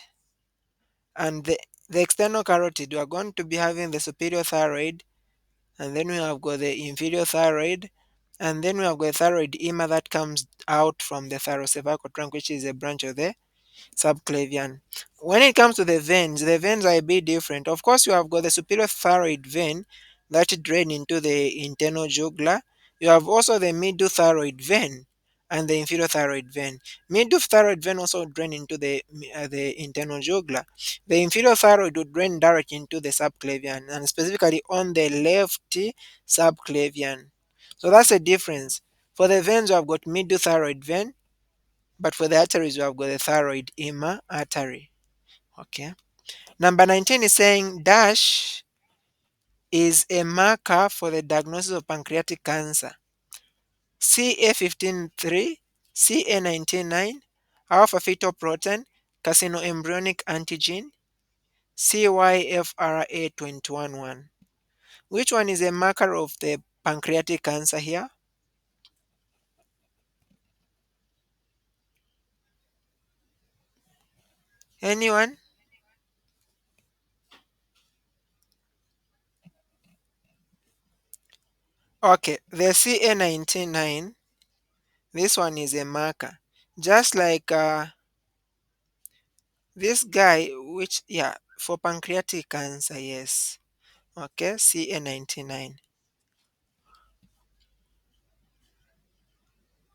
[SPEAKER 1] and the external carotid. You are going to be having the superior thyroid, and then we have got the inferior thyroid, and then we have got thyroid ema that comes out from the thyrocervical trunk, which is a branch of the subclavian. When it comes to the veins are a bit different. Of course, you have got the superior thyroid vein that drain into the internal jugular. You have also the middle thyroid vein and the inferior thyroid vein. Middle thyroid vein also drain into the internal jugular. The inferior thyroid would drain directly into the subclavian and specifically on the left subclavian. So that's the difference. For the veins, you have got middle thyroid vein, but for the arteries, we have got the thyroid inner artery. Okay. Number 19 is saying dash is a marker for the diagnosis of pancreatic cancer. CA15-3, CA19-9, alpha fetoprotein, carcinoembryonic antigen, CYFRA21-1. Which one is a marker of the pancreatic cancer here? Anyone? Okay, the CA19-9, this one is a marker. Just like this guy, which, yeah, for pancreatic cancer, yes. Okay, CA99.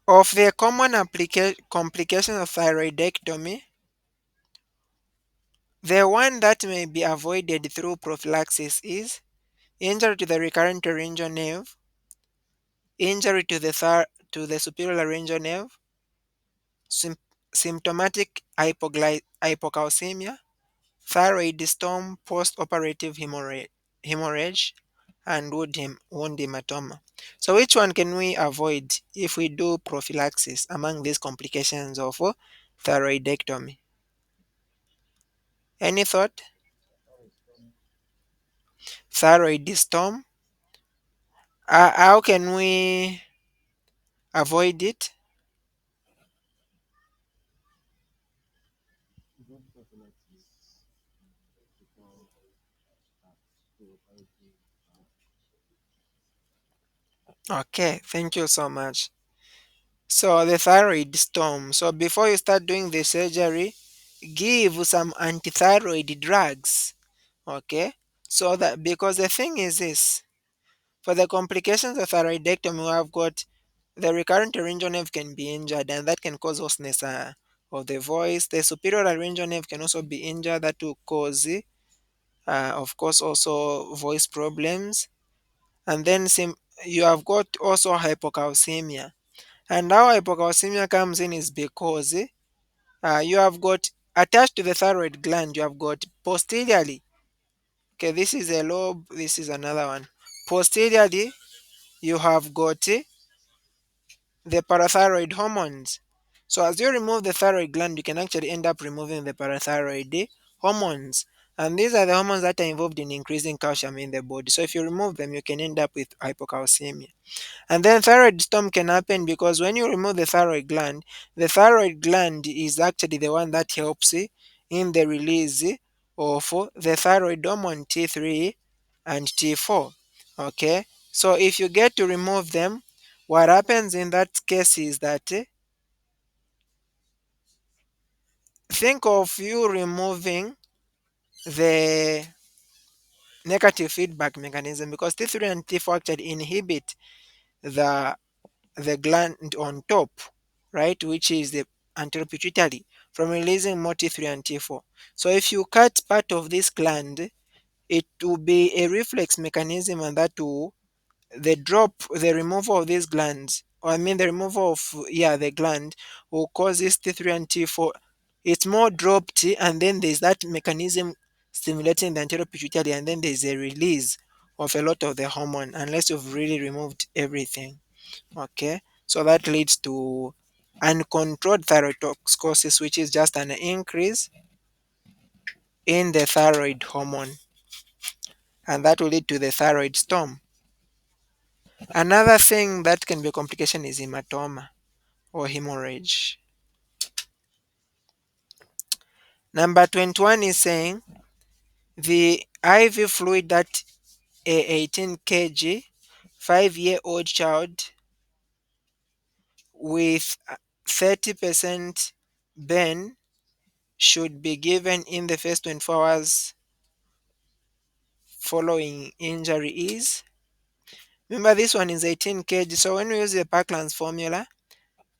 [SPEAKER 1] Of the common complications of thyroidectomy, the one that may be avoided through prophylaxis is injury to the recurrent laryngeal nerve, injury to the superior laryngeal nerve, sym- symptomatic hypocalcemia, thyroid storm, post-operative hemorrhage, and wound hematoma. So which one can we avoid if we do prophylaxis among these complications of thyroidectomy? Any thought? Thyroid storm. How can we avoid it? Okay, thank you so much. So the thyroid storm. So before you start doing the surgery, give some antithyroid drugs. Okay. So that, because the thing is this, for the complications of thyroidectomy, we have got the recurrent laryngeal nerve can be injured, and that can cause hoarseness of the voice. The superior laryngeal nerve can also be injured, that will cause, of course, also voice problems. And then you have got also hypocalcemia. And how hypocalcemia comes in is because you have got attached to the thyroid gland, you have got posteriorly. Okay, this is a lobe, this is another one. Posteriorly, you have got the parathyroid hormones. So as you remove the thyroid gland, you can actually end up removing the parathyroid hormones. And these are the hormones that are involved in increasing calcium in the body. So if you remove them, you can end up with hypocalcemia. And then thyroid storm can happen because when you remove the thyroid gland is actually the one that helps in the release of the thyroid hormone T3 and T4. Okay, so if you get to remove them, what happens in that case is that think of you removing the negative feedback mechanism, because T3 and T4 actually inhibit the gland on top, right, which is the anterior pituitary, from releasing more T3 and T4. So if you cut part of this gland, it will be a reflex mechanism, and that will the removal of these glands, or I mean the removal of, yeah, the gland will cause this T3 and T4. It's more dropped, and then there's that mechanism stimulating the anterior pituitary, and then there's a release of a lot of the hormone, unless you've really removed everything. Okay, so that leads to uncontrolled thyrotoxicosis, which is just an increase in the thyroid hormone, and that will lead to the thyroid storm. Another thing that can be a complication is hematoma or hemorrhage. Number 21 is saying the IV fluid that a 18 kg 5-year-old child with 30% burn should be given in the first 24 hours following injury is. Remember, this one is 18 kg. So when we use the Parkland's formula,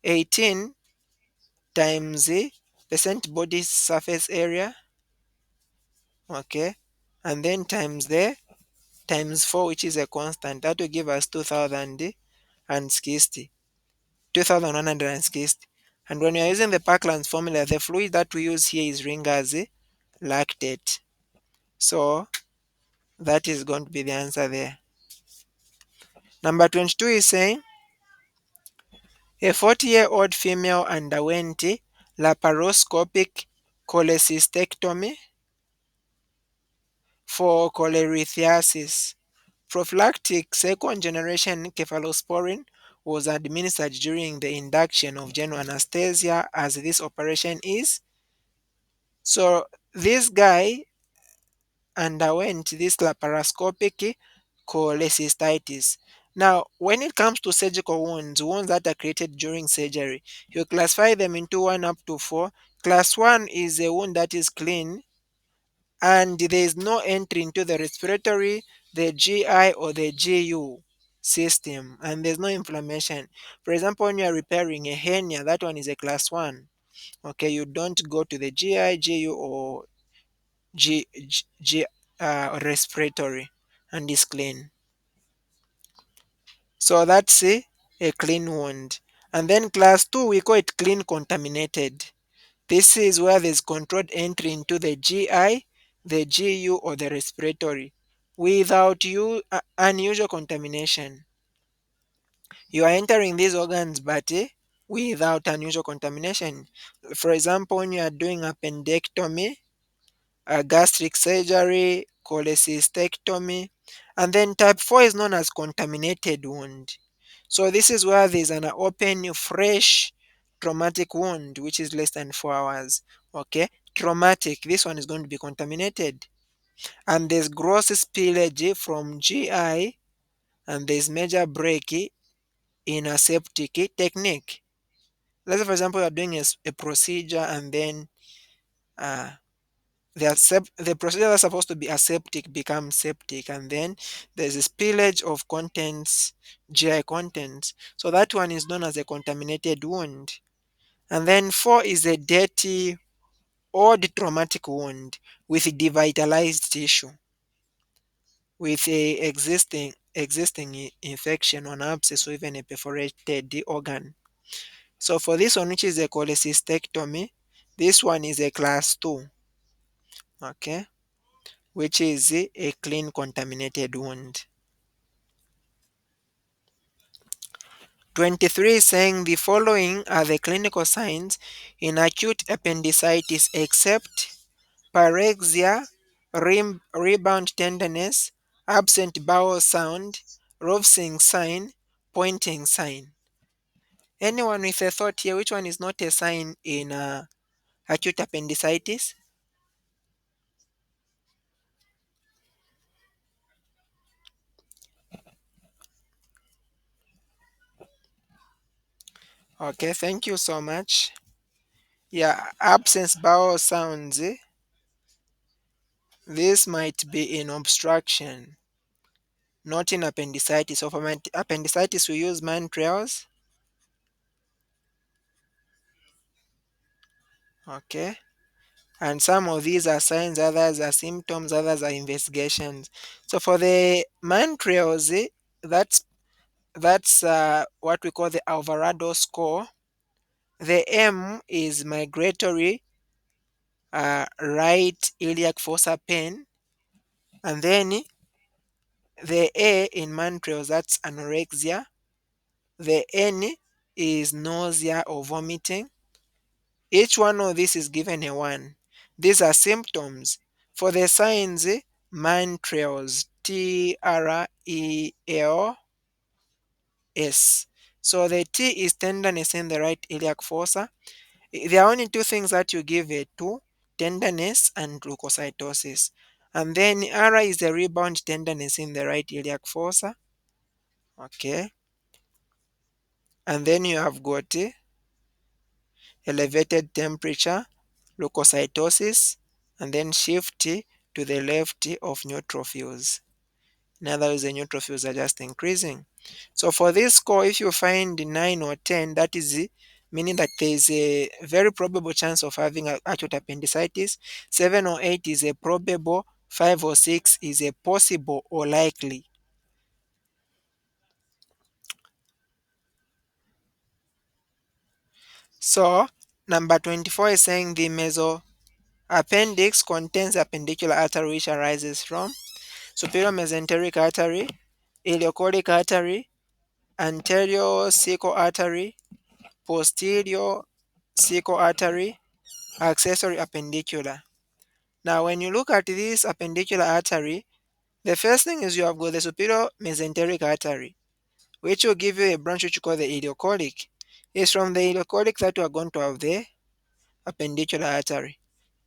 [SPEAKER 1] 18 times the percent body surface area, okay, and then times the times 4, which is a constant, that will give us 2060, 2160. And when you're using the Parkland's formula, the fluid that we use here is Ringer's lactate. So that is going to be the answer there. Number 22 is saying a 40-year-old female underwent laparoscopic cholecystectomy for cholelithiasis. Prophylactic second-generation cephalosporin was administered during the induction of general anesthesia, as this operation is. So this guy underwent this laparoscopic cholecystitis. Now, when it comes to surgical wounds, wounds that are created during surgery, you classify them into 1 up to 4. Class 1 is a wound that is clean and there is no entry into the respiratory, the GI, or the GU system, and there's no inflammation. For example, when you are repairing a hernia, that one is a class 1. Okay, you don't go to the GI, GU, or respiratory, and it's clean. So that's a clean wound. And then class 2, we call it clean contaminated. This is where there's controlled entry into the GI, the GU, or the respiratory without unusual contamination. You are entering these organs but without unusual contamination. For example, when you are doing appendectomy, a gastric surgery, cholecystectomy, and then type 4 is known as contaminated wound. So this is where there's an open, fresh, traumatic wound which is less than 4 hours. Okay, traumatic. This one is going to be contaminated, and there's gross spillage from GI, and there's major break in a septic technique. Let's say, for example, you're doing a procedure and then uh, the procedure that's supposed to be aseptic becomes septic, and then there's a spillage of contents, GI contents. So that one is known as a contaminated wound. And then 4 is a dirty or traumatic wound with devitalized tissue, with a existing infection or abscess or even a perforated organ. So for this one, which is a cholecystectomy, this one is a class 2. Okay, which is a clean contaminated wound. 23 is saying the following are the clinical signs in acute appendicitis except pyrexia, rebound tenderness, absent bowel sound, Rovsing sign, pointing sign. Anyone with a thought here, which one is not a sign in acute appendicitis? Okay, thank you so much. Yeah, absence bowel sounds. This might be in obstruction, not in appendicitis. So for appendicitis, we use Mantrails. Okay. And some of these are signs, others are symptoms, others are investigations. So for the Mantrails, that's what we call the Alvarado score. The M is migratory right iliac fossa pain, and then the A in Mantrails, that's anorexia. The N is nausea or vomiting. Each one of these is given a 1. These are symptoms. For the signs, Mantrails, TRELS. So the T is tenderness in the right iliac fossa. There are only two things that you give it to: tenderness and leukocytosis. And then R is the rebound tenderness in the right iliac fossa. Okay. And then you have got elevated temperature, leukocytosis, and then shift to the left of neutrophils. In other words, the neutrophils are just increasing. So for this score, if you find 9 or 10, that is meaning that there is a very probable chance of having acute appendicitis. 7 or 8 is a probable. 5 or 6 is a possible or likely. So number 24 is saying the mesoappendix contains appendicular artery which arises from superior mesenteric artery, ileochoric artery, anterior cecal artery, posterior cecal artery, accessory appendicular. Now, when you look at this appendicular artery, the first thing is you have got the superior mesenteric artery, which will give you a branch which you call the ileochoric. It's from the ileochoric that you are going to have the appendicular artery.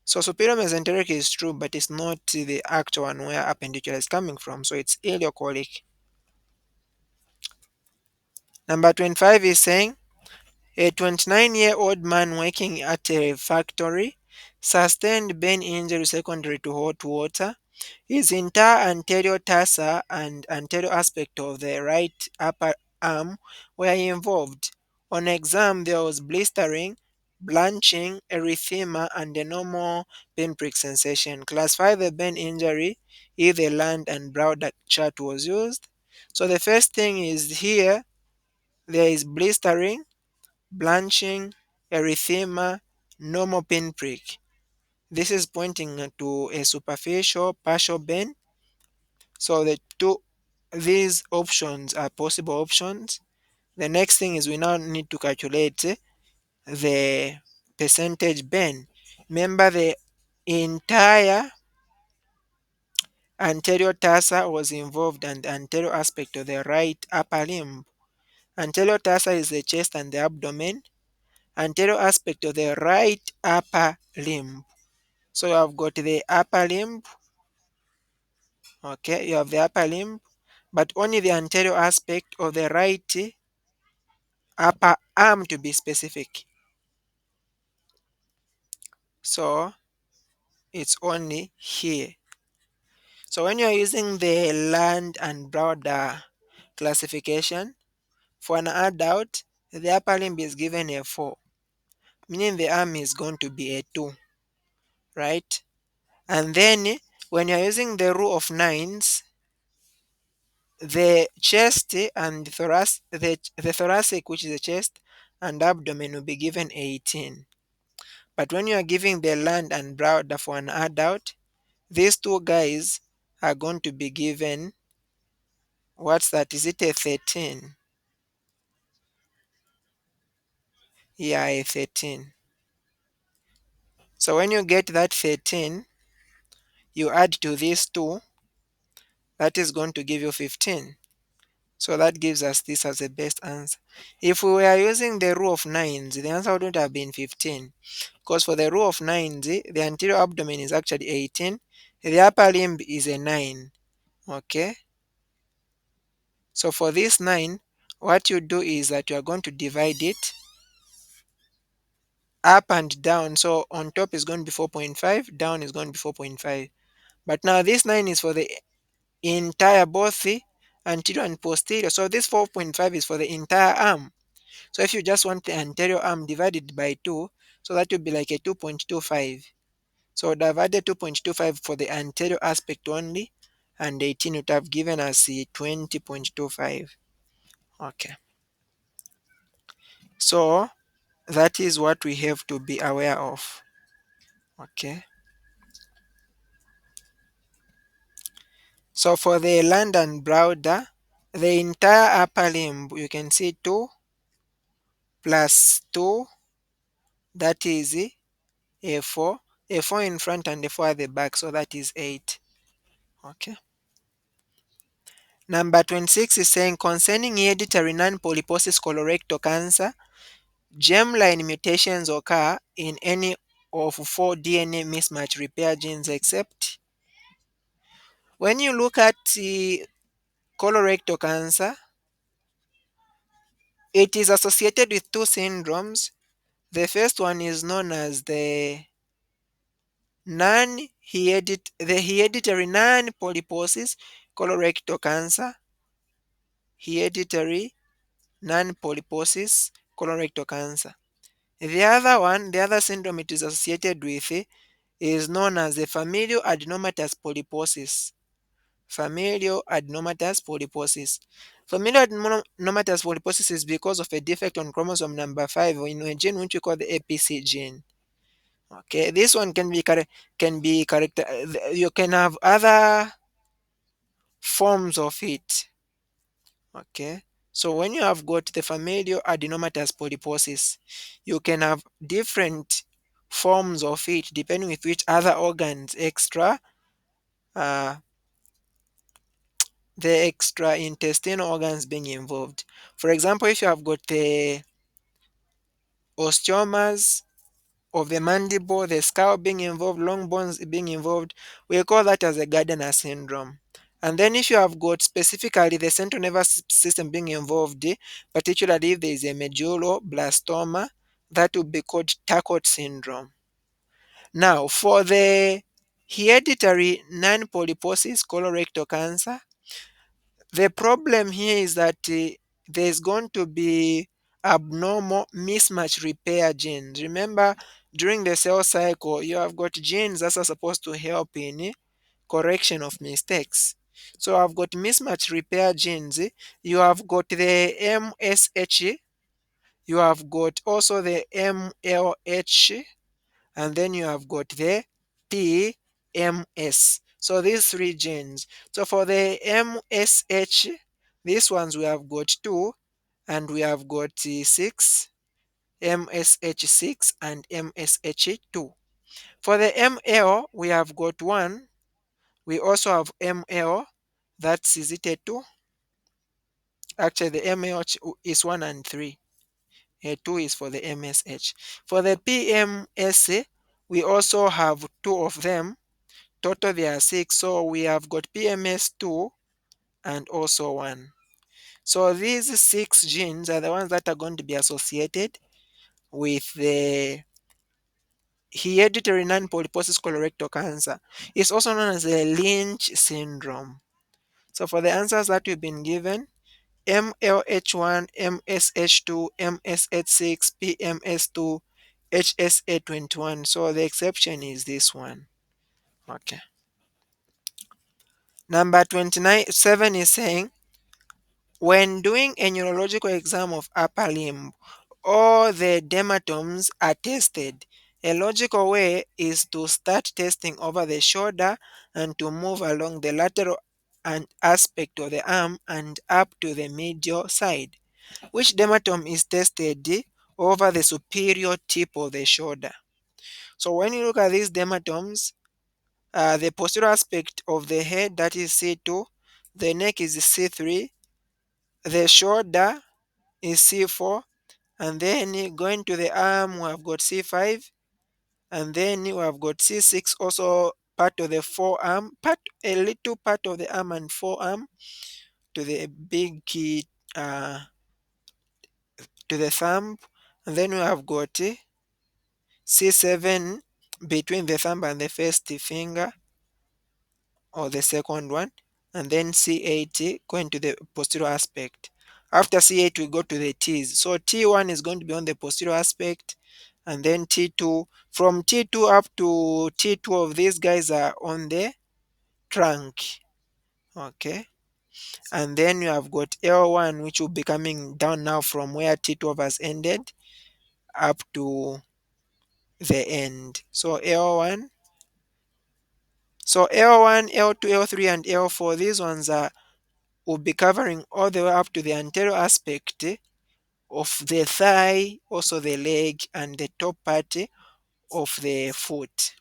[SPEAKER 1] So superior mesenteric is true, but it's not the actual one where appendicular is coming from. So it's ileochoric. Number 25 is saying a 29-year-old man working at a factory sustained burn injury secondary to hot water. His entire anterior tarsal and anterior aspect of the right upper arm were involved. On exam, there was blistering, blanching, erythema, and a normal pinprick sensation. Classify the burn injury if the land and Browder chart was used. So the first thing is here there is blistering, blanching, erythema, normal pinprick. This is pointing to a superficial partial burn. So these options are possible options. The next thing is we now need to calculate the percentage burn. Remember the entire anterior tarsal was involved and the anterior aspect of the right upper limb. Anterior tarsal is the chest and the abdomen. Anterior aspect of the right upper limb. So you have got the upper limb, okay, you have the upper limb, but only the anterior aspect of the right upper arm to be specific. So it's only here. So when you're using the Land and Browder classification, for an adult, the upper limb is given a 4, meaning the arm is going to be a 2, right? And then when you're using the rule of nines, the chest and the thoracic, which is the chest and abdomen, will be given 18. But when you are giving the Land and Browder for an adult, these two guys are going to be given, what's that? Is it a 13? Yeah, a 13. So when you get that 13, you add to these two, that is going to give you 15. So that gives us this as the best answer. If we were using the rule of nines, the answer wouldn't have been 15. Because for the rule of nines, the anterior abdomen is actually 18. The upper limb is a 9. Okay. So for this 9, what you do is that you are going to divide it up and down. So on top is going to be 4.5, down is going to be 4.5. But now this 9 is for the entire both the anterior and posterior. So this 4.5 is for the entire arm. So if you just want the anterior arm divided by 2, so that would be like a 2.25. So divided 2.25 for the anterior aspect only, and 18 would have given us 20.25. Okay. So that is what we have to be aware of. Okay. So for the Land and Browder, the entire upper limb, you can see 2 plus 2, that is a 4, a 4 in front and a 4 at the back, so that is 8. Okay. Number 26 is saying concerning hereditary non-polyposis colorectal cancer, germline mutations occur in any of 4 DNA mismatch repair genes except. When you look at the colorectal cancer, it is associated with two syndromes. The first one is known as the hereditary non-polyposis colorectal cancer, hereditary non-polyposis colorectal cancer. The other syndrome it is associated with is known as the familial adenomatous polyposis. Familial adenomatous polyposis. Familial adenomatous polyposis is because of a defect on chromosome number 5 in a gene which we call the APC gene. Okay, this one can be character. You can have other forms of it. Okay, so when you have got the familial adenomatous polyposis, you can have different forms of it depending with which other organs uh, the extra intestinal organs being involved. For example, if you have got the osteomas of the mandible, the skull being involved, long bones being involved, we call that as a Gardner syndrome. And then if you have got specifically the central nervous system being involved, particularly if there is a medulloblastoma, that would be called Charcot syndrome. Now, for the hereditary non-polyposis colorectal cancer, the problem here is that there's going to be abnormal mismatch repair genes. Remember, during the cell cycle, you have got genes that are supposed to help in correction of mistakes. So I've got mismatch repair genes. You have got the MSH, you have got also the MLH, and then you have got the PMS. So these three genes. So for the MSH, these ones we have got two, and we have got six, MSH6 and MSH2. For the ML, we have got one. We also have ML, that's is it a 2? Actually, the ML is 1 and 3. A 2 is for the MSH. For the PMS, we also have two of them. Total there are 6. So we have got PMS2 and also 1. So these 6 genes are the ones that are going to be associated with the hereditary non-polyposis colorectal cancer. It's also known as the Lynch syndrome. So for the answers that we've been given, MLH1, MSH2, MSH6, PMS2, HSA21. So the exception is this one. Okay. Number 29, 7 is saying, when doing a neurological exam of upper limb, all the dermatomes are tested. A logical way is to start testing over the shoulder and to move along the lateral and aspect of the arm and up to the medial side. Which dermatome is tested over the superior tip of the shoulder? So when you look at these dermatomes, the posterior aspect of the head, that is C2, the neck is C3, the shoulder is C4, and then going to the arm, we have got C5, and then we have got C6, also part of the forearm, a little part of the arm and forearm to the big key, to the thumb, and then we have got C7 between the thumb and the first finger, or the second one, and then C8 going to the posterior aspect. After C8 we go to the T's. So T1 is going to be on the posterior aspect, and then T2. From T2 up to T2 of these guys are on the trunk. Okay. And then you have got L1, which will be coming down now from where T12 has ended up to the end. So L1, so L1, L2, L3, and L4, these ones are will be covering all the way up to the anterior aspect of the thigh, also the leg, and the top part of the foot.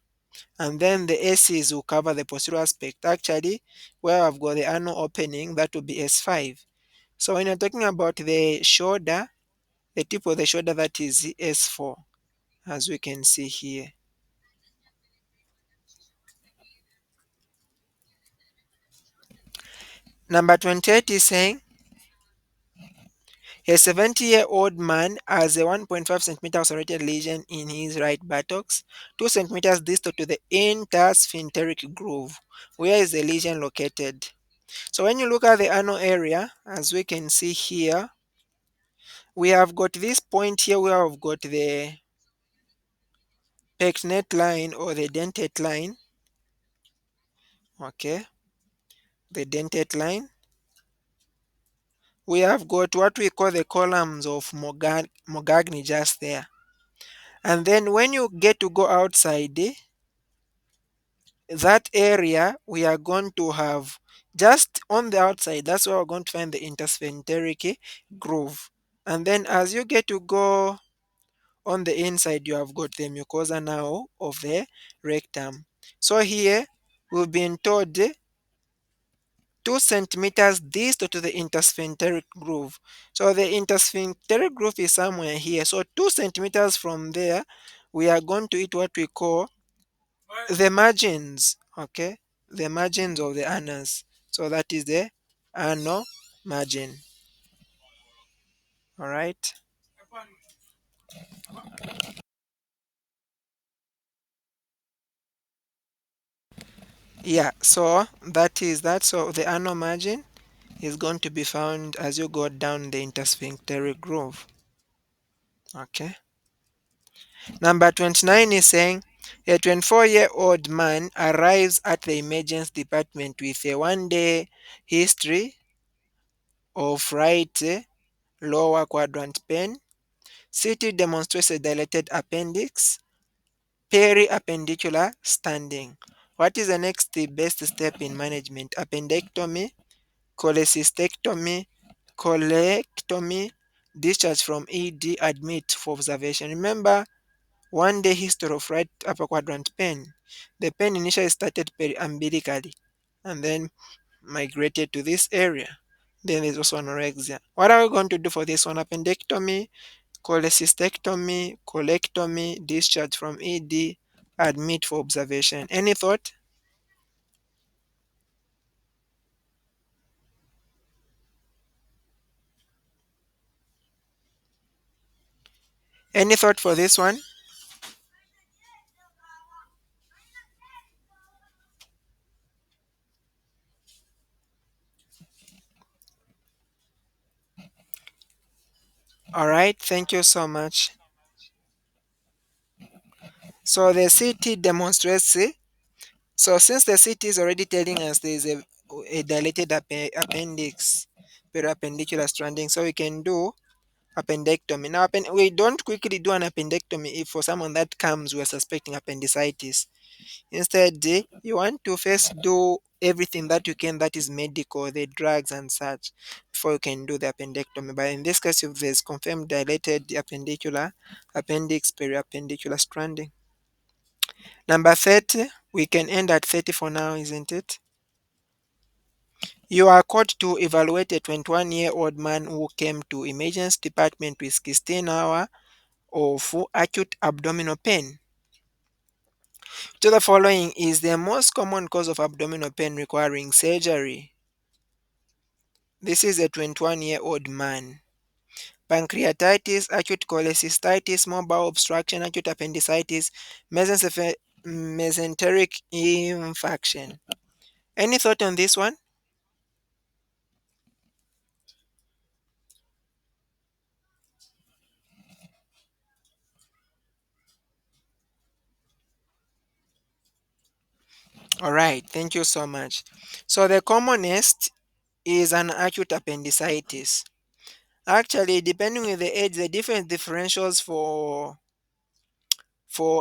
[SPEAKER 1] And then the SCs will cover the posterior aspect. Actually, where I've got the anal opening, that will be S5. So when you're talking about the shoulder, the tip of the shoulder, that is S4, as we can see here. Number 28 is saying, a 70-year-old man has a 1.5 centimeter ulcerated lesion in his right buttocks, 2 centimeters distal to the intersphincteric groove. Where is the lesion located? So when you look at the anal area, as we can see here, we have got this point here where we've got the pectinate line or the dentate line. Okay, the dentate line. We have got what we call the columns of Mogagni just there. And then when you get to go outside, that area we are going to have just on the outside, that's where we're going to find the intersphincteric groove. And then as you get to go on the inside, you have got the mucosa now of the rectum. So here we've been told 2 centimeters distal to the intersphincteric groove. So the intersphincteric groove is somewhere here. So 2 centimeters from there, we are going to hit what we call the margins. Okay, the margins of the anus. So that is the ano margin. All right. Yeah, so that is that. So the ano margin is going to be found as you go down the intersphincteric groove. Okay. Number 29 is saying a 24-year-old man arrives at the emergency department with a 1 day history of right lower quadrant pain. CT demonstrates a dilated appendix, periappendicular standing. What is the next best step in management? Appendectomy, cholecystectomy, colectomy, discharge from ED, admit for observation. Remember, 1 day history of right upper quadrant pain. The pain initially started periumbilically and then migrated to this area. Then there's also anorexia. What are we going to do for this one? Appendectomy, cholecystectomy, colectomy, discharge from ED, admit for observation. Any thought? Any thought for this one? All right, thank you so much. So the CT demonstrates. So since the CT is already telling us there is a dilated appendix, periappendicular stranding, so we can do appendectomy. Now, we don't quickly do an appendectomy if for someone that comes we're suspecting appendicitis. Instead, you want to first do everything that you can that is medical, the drugs and such, before you can do the appendectomy. But in this case, if there's confirmed dilated appendicular appendix, periappendicular stranding. Number 30, we can end at 30 for now, isn't it? You are called to evaluate a 21-year-old man who came to emergency department with 16-hour of acute abdominal pain. To the following is the most common cause of abdominal pain requiring surgery. This is a 21-year-old man. Pancreatitis, acute cholecystitis, small bowel obstruction, acute appendicitis, mesenteric infarction. Any thought on this one? All right, thank you so much. So the commonest is an acute appendicitis. Actually, depending on the age, the different differentials for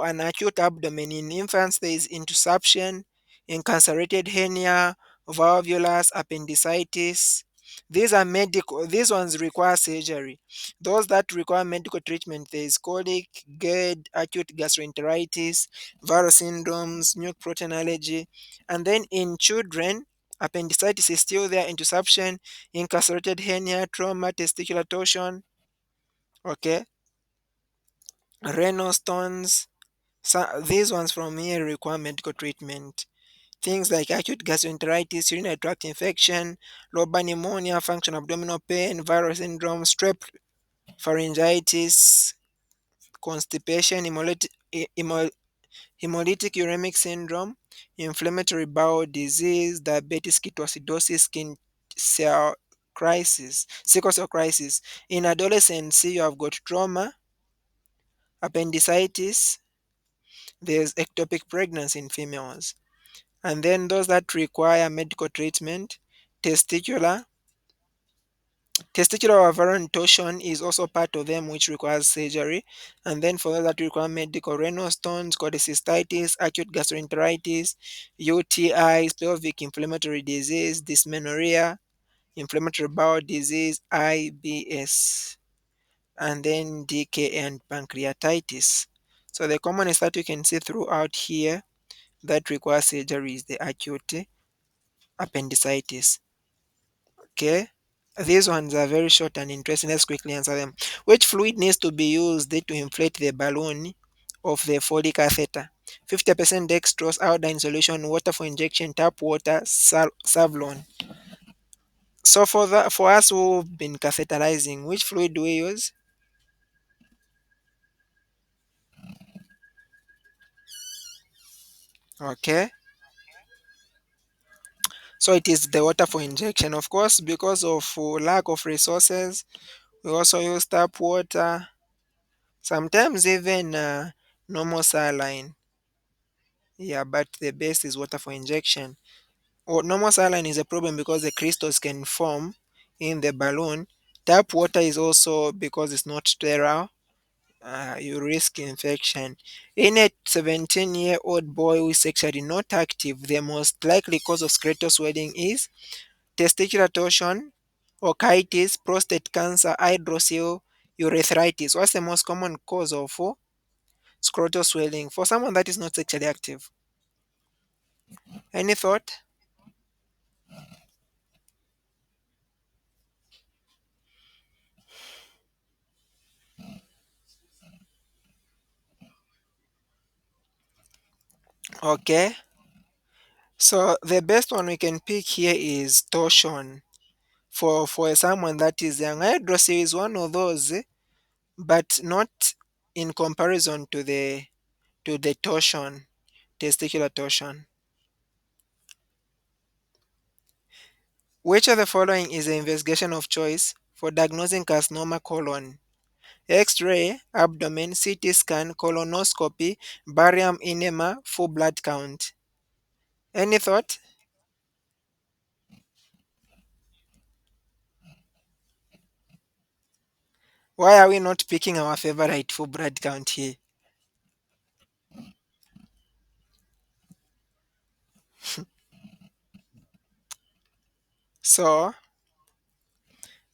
[SPEAKER 1] an acute abdomen in infants, there is intussusception, incarcerated hernia, valvulus, appendicitis. These are medical, these ones require surgery. Those that require medical treatment, there is colic, GERD, acute gastroenteritis, viral syndromes, milk protein allergy. And then in children, appendicitis is still there, intussusception, incarcerated hernia, trauma, testicular torsion, okay, renal stones. So these ones from here require medical treatment. Things like acute gastroenteritis, urinary tract infection, lobar pneumonia, functional abdominal pain, viral syndrome, strep pharyngitis, constipation, hemolytic uremic syndrome, inflammatory bowel disease, diabetes, ketoacidosis, skin cell crisis, sickle cell crisis. In adolescents, you have got trauma, appendicitis, there's ectopic pregnancy in females. And then those that require medical treatment, testicular testicular ovarian torsion is also part of them which requires surgery. And then for those that require medical, renal stones, cholecystitis, acute gastroenteritis, UTIs, pelvic inflammatory disease, dysmenorrhea, inflammatory bowel disease, IBS, and then DK and pancreatitis. So the commonest that you can see throughout here that requires surgery is the acute appendicitis. Okay. These ones are very short and interesting. Let's quickly answer them. Which fluid needs to be used to inflate the balloon of the Foley catheter? 50% dextrose, iodine solution, water for injection, tap water, Savlon. So for us who've been catheterizing, which fluid do we use? Okay, so it is the water for injection. Of course, because of lack of resources, we also use tap water. Sometimes even normal saline. Yeah, but the best is water for injection. Normal saline is a problem because the crystals can form in the balloon. Tap water is also because it's not sterile. You risk infection. In a 17-year-old boy who is sexually not active, the most likely cause of scrotal swelling is testicular torsion, orchitis, prostate cancer, hydrocele, urethritis. What's the most common cause of scrotal swelling for someone that is not sexually active? Any thought? Okay. So the best one we can pick here is torsion. For someone that is young, hydrocele is one of those, but not in comparison to the torsion, testicular torsion. Which of the following is the investigation of choice for diagnosing carcinoma colon? X-ray, abdomen, CT scan, colonoscopy, barium enema, full blood count. Any thought? Why are we not picking our favorite full blood count here? So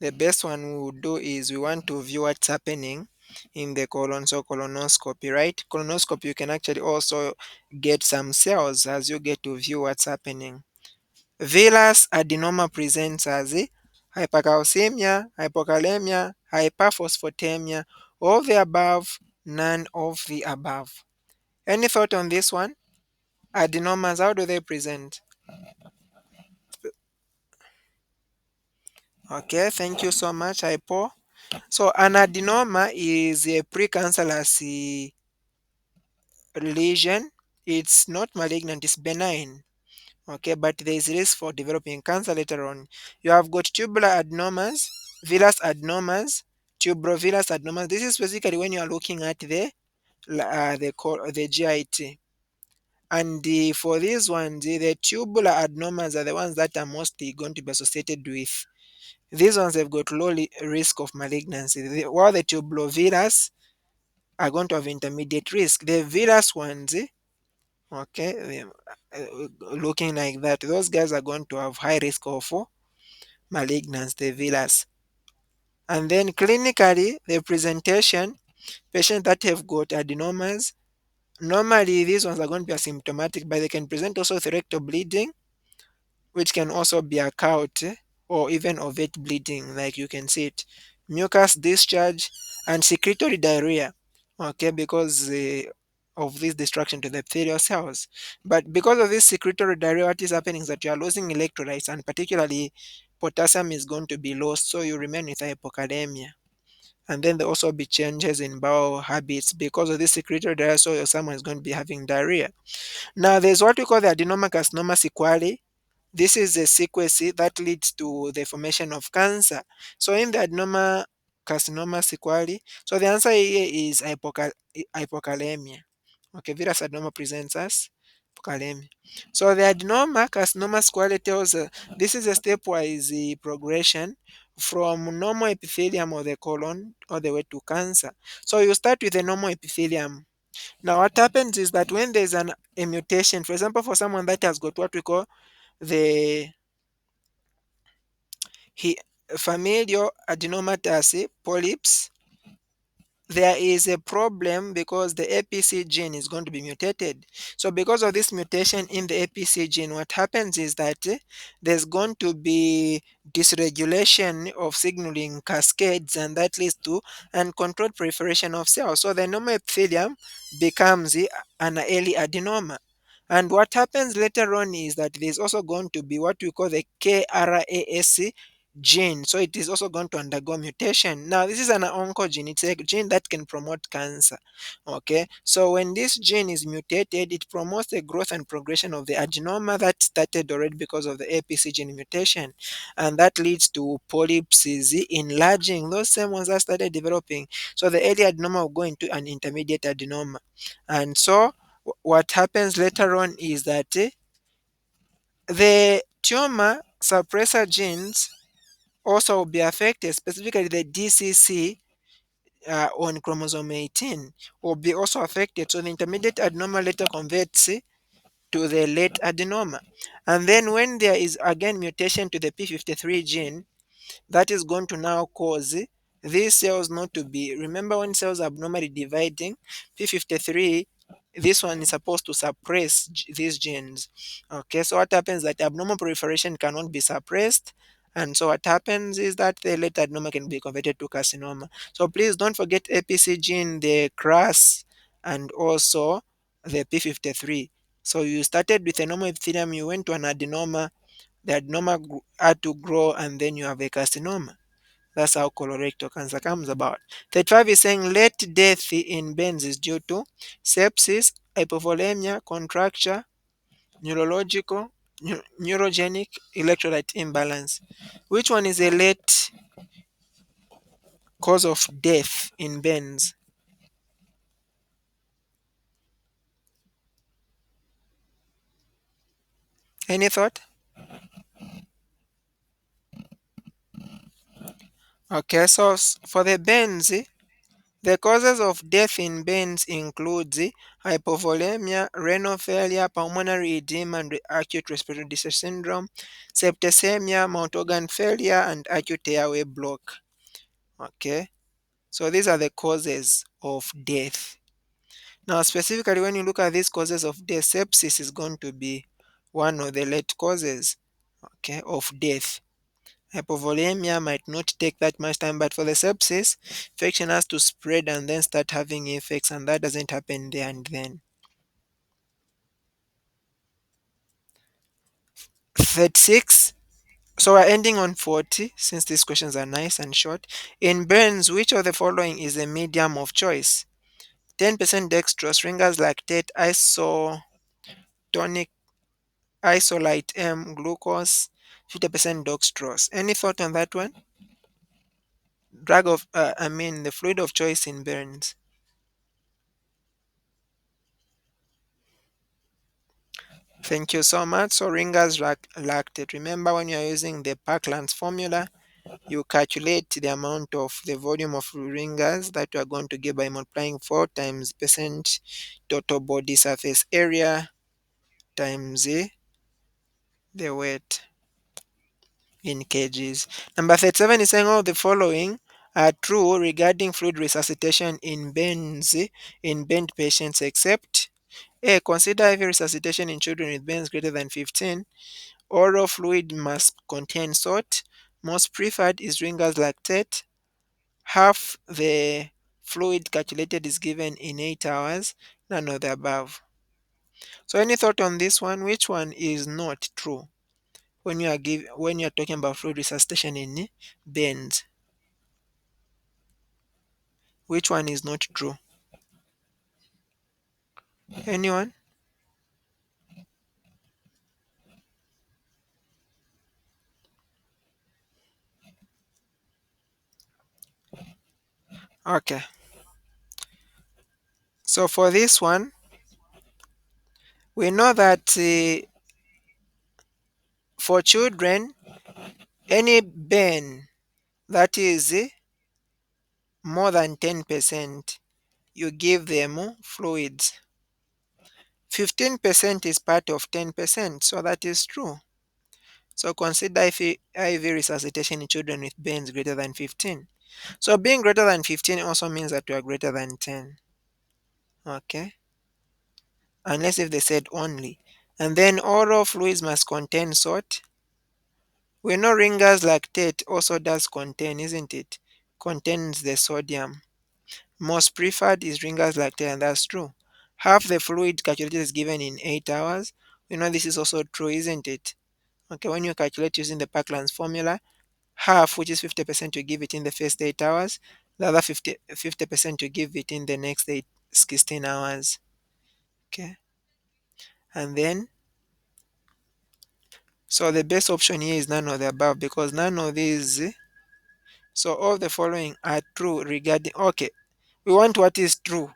[SPEAKER 1] the best one we would do is we want to view what's happening in the colon. So colonoscopy, right? Colonoscopy, you can actually also get some cells as you get to view what's happening. Villus adenoma presents as hypercalcemia, hypokalemia, hyperphosphatemia, all the above, none of the above. Any thought on this one? Adenomas, how do they present? Okay, thank you so much, Hypo. So an adenoma is a precancerous lesion. It's not malignant, it's benign. Okay, but there is risk for developing cancer later on. You have got tubular adenomas, villus adenomas, tuberovillus adenomas. This is basically when you are looking at the GIT. And for these ones, the tubular adenomas are the ones that are mostly going to be associated with. These ones have got low risk of malignancy, while the tubulovillus are going to have intermediate risk. The villus ones, okay, looking like that, those guys are going to have high risk of malignance, the villus. And then clinically, the presentation, patients that have got adenomas, normally these ones are going to be asymptomatic, but they can present also with rectal bleeding, which can also be occult or even ovate bleeding, like you can see it, mucus discharge, and secretory diarrhea. Okay, because of this destruction to the epithelial cells. But because of this secretory diarrhea, what is happening is that you are losing electrolytes, and particularly potassium is going to be lost, so you remain with hypokalemia. And then there also be changes in bowel habits because of this secretory diarrhea, so someone is going to be having diarrhea. Now, there's what we call the adenoma carcinoma sequelae. This is a sequence that leads to the formation of cancer. So in the adenoma carcinoma sequelae, so the answer here is hypokalemia. Okay, villus adenoma presents as hypokalemia. So the adenoma carcinoma sequelae tells this is a stepwise progression from normal epithelium of the colon all the way to cancer. So you start with the normal epithelium. Now what happens is that when there's a mutation, for example, for someone that has got what we call the he familial adenomatous polyps. there is a problem because the APC gene is going to be mutated. So because of this mutation in the APC gene, what happens is that there's going to be dysregulation of signaling cascades, and that leads to uncontrolled proliferation of cells. So the normal epithelium becomes an early adenoma. And what happens later on is that there's also going to be what we call the KRAS gene. So it is also going to undergo mutation. Now, this is an oncogene. It's a gene that can promote cancer. Okay. So when this gene is mutated, it promotes the growth and progression of the adenoma that started already because of the APC gene mutation. And that leads to polyps enlarging. Those same ones that started developing. So the early adenoma will go into an intermediate adenoma. And so what happens later on is that the tumor suppressor genes also will be affected, specifically the DCC on chromosome 18 will be also affected. So the intermediate adenoma later converts to the late adenoma. And then when there is again mutation to the P53 gene, that is going to now cause these cells not to be, remember when cells are abnormally dividing, P53, this one is supposed to suppress these genes. Okay, so what happens that abnormal proliferation cannot be suppressed, and so what happens is that the late adenoma can be converted to carcinoma. So please don't forget APC gene, the CRAS, and also the P53. So you started with a normal epithelium, you went to an adenoma, the adenoma had to grow, and then you have a carcinoma. That's how colorectal cancer comes about. 35 is saying late death in Benz is due to sepsis, hypovolemia, contracture, neurological, neurogenic, electrolyte imbalance. Which one is a late cause of death in Benz? Any thought? Okay, so for the Benz, the causes of death in Benz include hypovolemia, renal failure, pulmonary edema and acute respiratory distress syndrome, septicemia, multi-organ failure, and acute airway block. Okay, so these are the causes of death. Now, specifically, when you look at these causes of death, sepsis is going to be one of the late causes, okay, of death. Hypovolemia might not take that much time, but for the sepsis, infection has to spread and then start having effects, and that doesn't happen there and then. 36. So we're ending on 40 since these questions are nice and short. In burns, which of the following is a medium of choice? 10% dextrose, ringers lactate, isotonic, isolite M, glucose, 50% dextrose. Any thought on that one? The fluid of choice in burns. Thank you so much. So Ringer's lactate. Remember when you're using the Parkland's formula, you calculate the amount of the volume of Ringer's that you are going to get by multiplying 4 times percent total body surface area times the weight in kgs. Number 37 is saying all the following are true regarding fluid resuscitation in bent patients except A. Consider IV resuscitation in children with bends greater than 15. Oral fluid must contain salt. Most preferred is Ringer's lactate. Half the fluid calculated is given in 8 hours. None of the above. So any thought on this one? Which one is not true when you are talking about fluid resuscitation in bends? Which one is not true? Anyone? Okay. So for this one, we know that for children, any bend that is more than 10%, you give them fluids. 15% is part of 10%, so that is true. So consider if IV resuscitation in children with bends greater than 15. So being greater than 15 also means that you are greater than 10. Okay, unless if they said only. And then oral fluids must contain salt. We know Ringer's lactate also does contain, isn't it? Contains the sodium. Most preferred is Ringer's lactate, and that's true. Half the fluid calculated is given in 8 hours. We know this is also true, isn't it? Okay, when you calculate using the Parkland's formula, half, which is 50%, you give it in the first 8 hours. The other 50% you give it in the next 16 hours. Okay, and then, so the best option here is none of the above because none of these. So all the following are true regarding, okay, we want what is true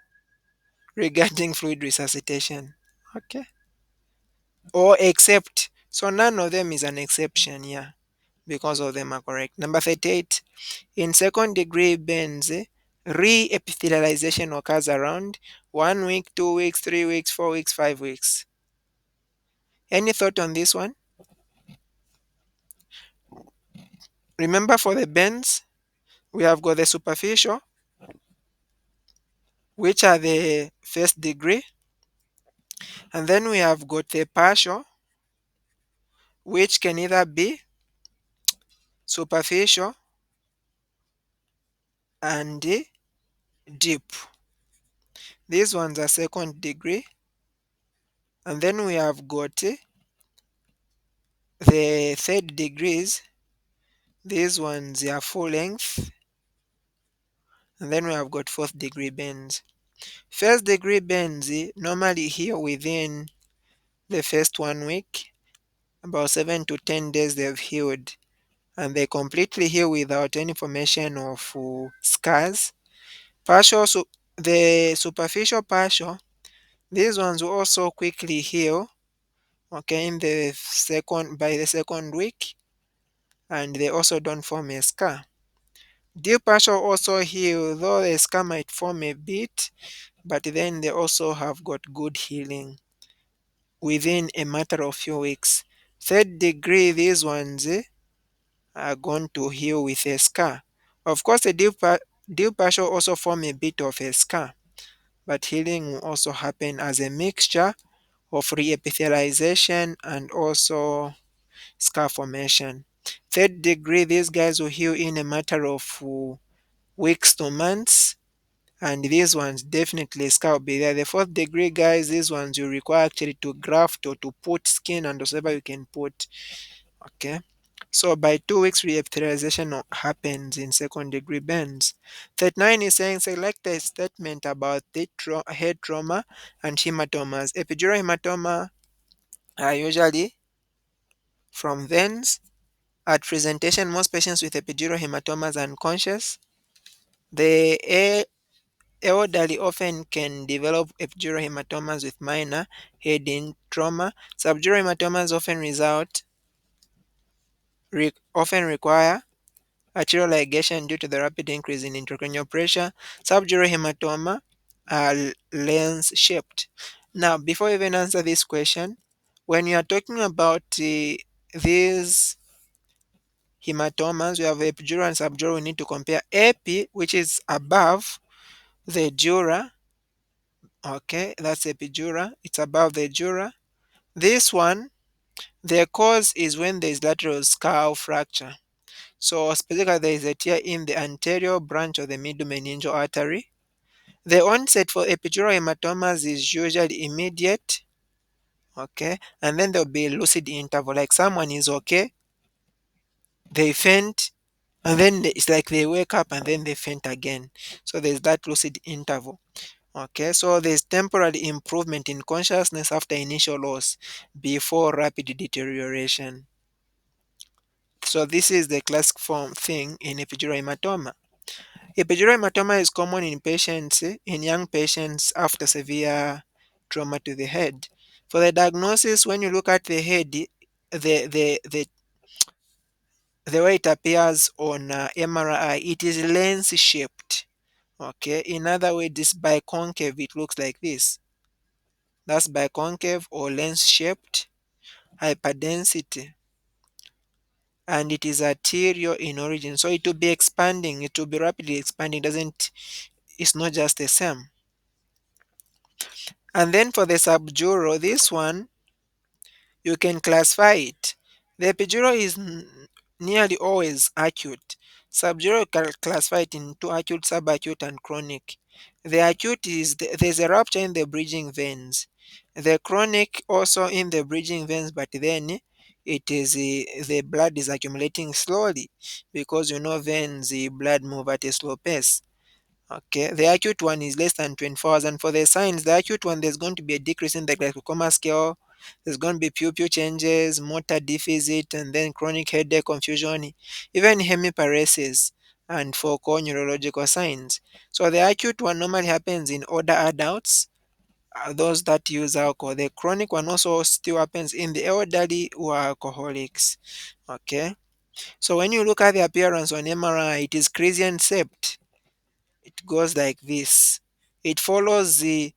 [SPEAKER 1] regarding fluid resuscitation. Okay, or except. So none of them is an exception here because all of them are correct. Number 38, in second degree burns, re-epithelialization occurs around 1 week, 2 weeks, 3 weeks, 4 weeks, 5 weeks. Any thought on this one? Remember, for the burns, we have got the superficial, which are the first degree, and then we have got the partial, which can either be superficial and deep. These ones are second degree, and then we have got the third degrees. These ones are full length, and then we have got fourth degree bends. First degree bends normally heal within the first 1 week, about 7 to 10 days they've healed, and they completely heal without any formation of scars. Partial, the superficial partial, these ones will also quickly heal, okay, in the second by the second week, and they also don't form a scar. Deep partial also heal, though the scar might form a bit, but then they also have got good healing within a matter of few weeks. Third degree, these ones are going to heal with a scar. Of course, the deep partial also form a bit of a scar, but healing will also happen as a mixture of reepithelialization and also scar formation. Third degree, these guys will heal in a matter of weeks to months, and these ones definitely scar will be there. The fourth degree guys, these ones you require actually to graft or to put skin and whatever you can put. Okay. So by 2 weeks reepithelialization happens in second degree burns. 39 is saying select a statement about the head trauma and hematomas. Epidural hematoma are usually from veins. At presentation, most patients with epidural hematomas are unconscious. The elderly often can develop epidural hematomas with minor head trauma. Subdural hematomas often require arterial ligation due to the rapid increase in intracranial pressure. Subdural hematoma are lens shaped. Now, before I even answer this question, when you are talking about these hematomas, we have epidural and subdural. We need to compare epi, which is above the dura. Okay, that's epidural. It's above the dura. This one, the cause is when there is lateral skull fracture. So specifically, there is a tear in the anterior branch of the middle meningeal artery. The onset for epidural hematomas is usually immediate. Okay, and then there'll be a lucid interval. Like someone is okay, they faint, and then it's like they wake up and then they faint again. So there's that lucid interval. Okay, so there's temporary improvement in consciousness after initial loss before rapid deterioration. So this is the classic form thing in epidural hematoma. Epidural hematoma is common in patients, in young patients after severe trauma to the head. For the diagnosis, when you look at the head, the way it appears on MRI, it is lens shaped. Okay, in other words, this biconcave, it looks like this. That's biconcave or lens shaped hyperdensity. and it is arterial in origin. So it will be expanding, it will be rapidly expanding, doesn't it's not just the same. And then for the subdural, this one you can classify it. The epidural is nearly always acute. Subdural can classify it into acute, subacute, and chronic. The acute is there's a rupture in the bridging veins. The chronic also in the bridging veins, but then it is the blood is accumulating slowly because you know veins, the blood move at a slow pace. Okay, the acute one is less than 24 hours, and for the signs, the acute one, there's going to be a decrease in the glycoma scale, there's going to be pupil changes, motor deficit, and then chronic headache, confusion, even hemiparesis, and for core neurological signs. So the acute one normally happens in older adults, those that use alcohol. The chronic one also still happens in the elderly who are alcoholics. Okay, so when you look at the appearance on MRI, it is crescent shaped. It goes like this. It follows the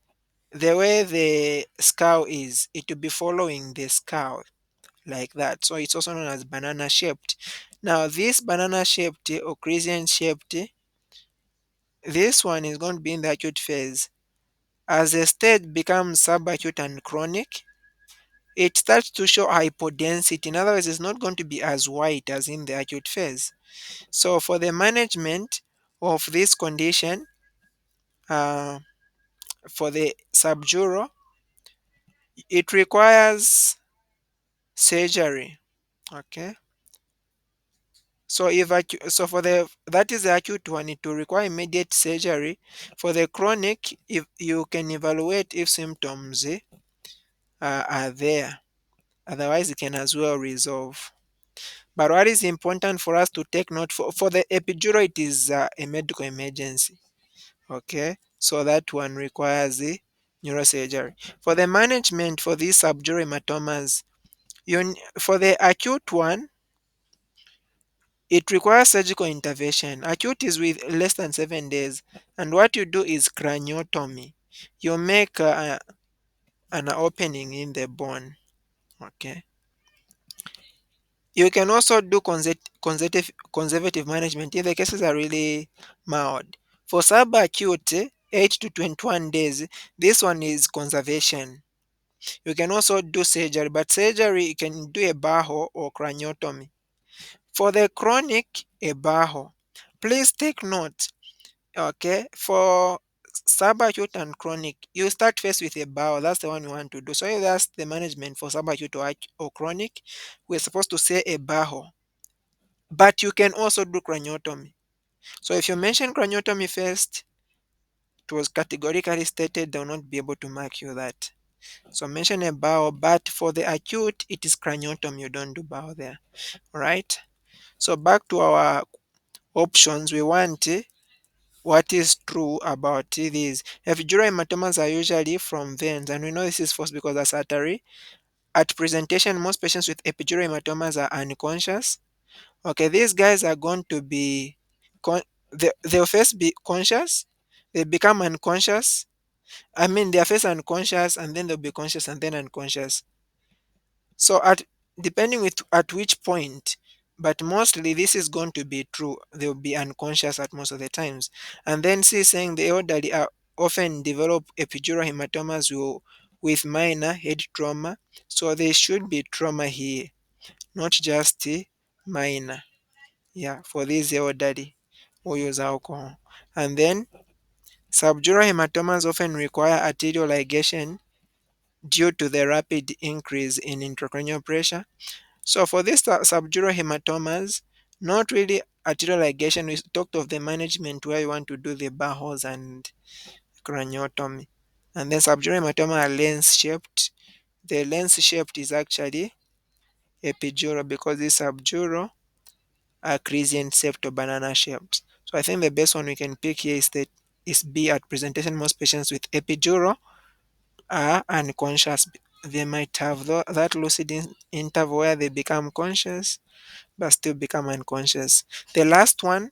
[SPEAKER 1] way the skull is. It will be following the skull like that. So it's also known as banana shaped. Now this banana shaped or crescent shaped, this one is going to be in the acute phase. As the state becomes subacute and chronic, it starts to show hypodensity. In other words, it's not going to be as white as in the acute phase. So for the management of this condition, uh, for the subdural, it requires surgery. Okay. So so for the that is the acute one, it will require immediate surgery. For the chronic, if you can evaluate if symptoms are there. Otherwise, it can as well resolve. But what is important for us to take note for the epidural, it is a medical emergency. Okay, so that one requires the neurosurgery. For the management for these subdural hematomas, for the acute one, it requires surgical intervention. Acute is with less than 7 days, and what you do is craniotomy. You make an opening in the bone. Okay. You can also do conservative management if the cases are really mild. For subacute, 8 to 21 days, this one is conservation. You can also do surgery, but surgery you can do a baho or craniotomy. For the chronic, a baho. Please take note, okay, for subacute and chronic, you start first with a baho. That's the one you want to do. So if that's the management for subacute or chronic, we're supposed to say a baho. But you can also do craniotomy. So if you mention craniotomy first, it was categorically stated they will not be able to mark you that. So mention a baho, but for the acute, it is craniotomy. You don't do baho there. All right. So back to our options, we want what is true about these. Epidural hematomas are usually from veins, and we know this is false because that's artery. At presentation, most patients with epidural hematomas are unconscious. Okay, these guys are going to be, they'll first be conscious, they become unconscious. I mean, they're first unconscious, and then they'll be conscious, and then unconscious. So depending with at which point, but mostly this is going to be true. They'll be unconscious at most of the times. And then see saying the elderly are often develop epidural hematomas with minor head trauma. So there should be trauma here, not just minor. Yeah, for these elderly who use alcohol. And then subdural hematomas often require arterial ligation due to the rapid increase in intracranial pressure. So for these subdural hematomas, not really arterial ligation. We talked of the management where you want to do the barholes and craniotomy. And then subdural hematoma are lens shaped. The lens shaped is actually epidural because this subdural are crescent shaped or banana shaped. So I think the best one we can pick here is B. At presentation, most patients with epidural are unconscious. They might have that lucid interval where they become conscious but still become unconscious. The last one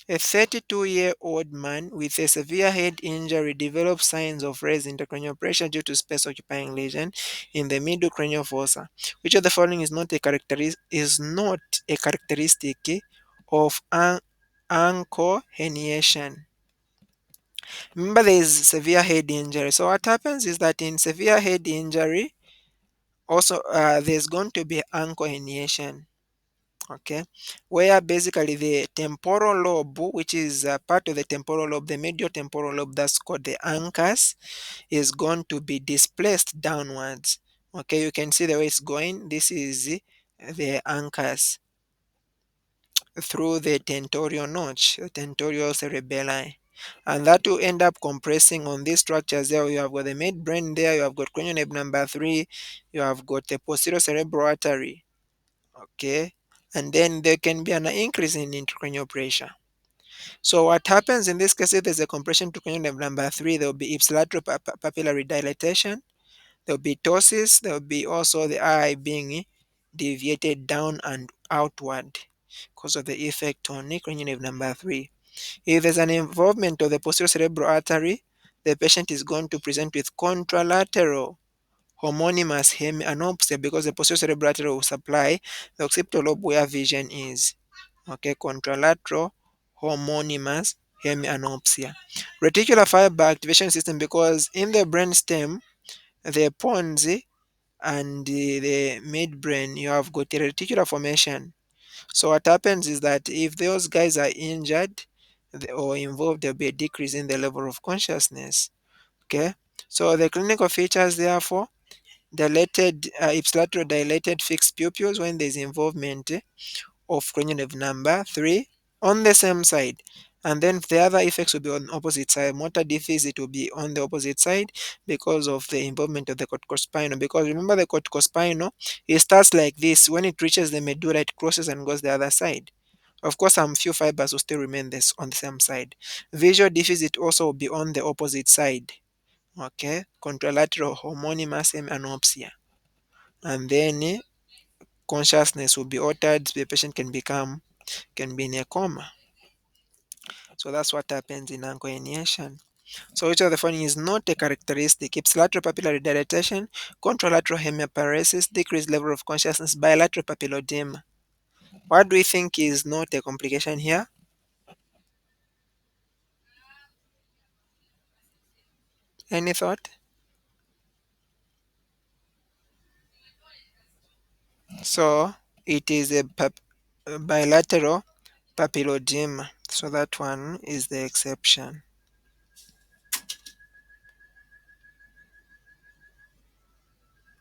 [SPEAKER 1] A 32-year-old man with a severe head injury developed signs of raised intracranial pressure due to space-occupying lesion in the middle cranial fossa. Which of the following is not a characteristic of ankle herniation? Remember, there is severe head injury. So what happens is that in severe head injury, also there's going to be ankle herniation. Okay, where basically the temporal lobe, which is part of the temporal lobe, the medial temporal lobe, that's called the uncus, is going to be displaced downwards. Okay, you can see the way it's going. This is the uncus through the tentorial notch, the tentorial cerebelli. And that will end up compressing on these structures there. You have got the midbrain there, you have got cranial nerve number 3, you have got the posterior cerebral artery. Okay, and then there can be an increase in intracranial pressure. So what happens in this case, if there's a compression to cranial nerve number 3, there will be ipsilateral papillary dilatation, there will be ptosis, there will be also the eye being deviated down and outward because of the effect on cranial nerve number 3. If there's an involvement of the posterior cerebral artery, the patient is going to present with contralateral homonymous hemianopsia because the posterior cerebral artery will supply the occipital lobe where vision is. Okay, contralateral homonymous hemianopsia. Reticular fiber activation system, because in the brain stem, the pons and the midbrain, you have got a reticular formation. So what happens is that if those guys are injured or involved, there'll be a decrease in the level of consciousness. Okay, so the clinical features, therefore, dilated ipsilateral dilated fixed pupils when there's involvement of cranial nerve number 3 on the same side, and then the other effects will be on opposite side. Motor deficit will be on the opposite side because of the involvement of the corticospinal, because remember the corticospinal, it starts like this. When it reaches the medulla, it crosses and goes the other side. Of course, some few fibers will still remain this on the same side. Visual deficit also will be on the opposite side. Okay, contralateral homonymous hemianopsia, and then consciousness will be altered. The patient can be in a coma. So that's what happens in ankle herniation. So which of the following is not a characteristic? Ipsilateral papillary dilatation, contralateral hemiparesis, decreased level of consciousness, bilateral papilloedema. What do we think is not a complication here? Any thought? So it is a bilateral papilloedema. So that one is the exception.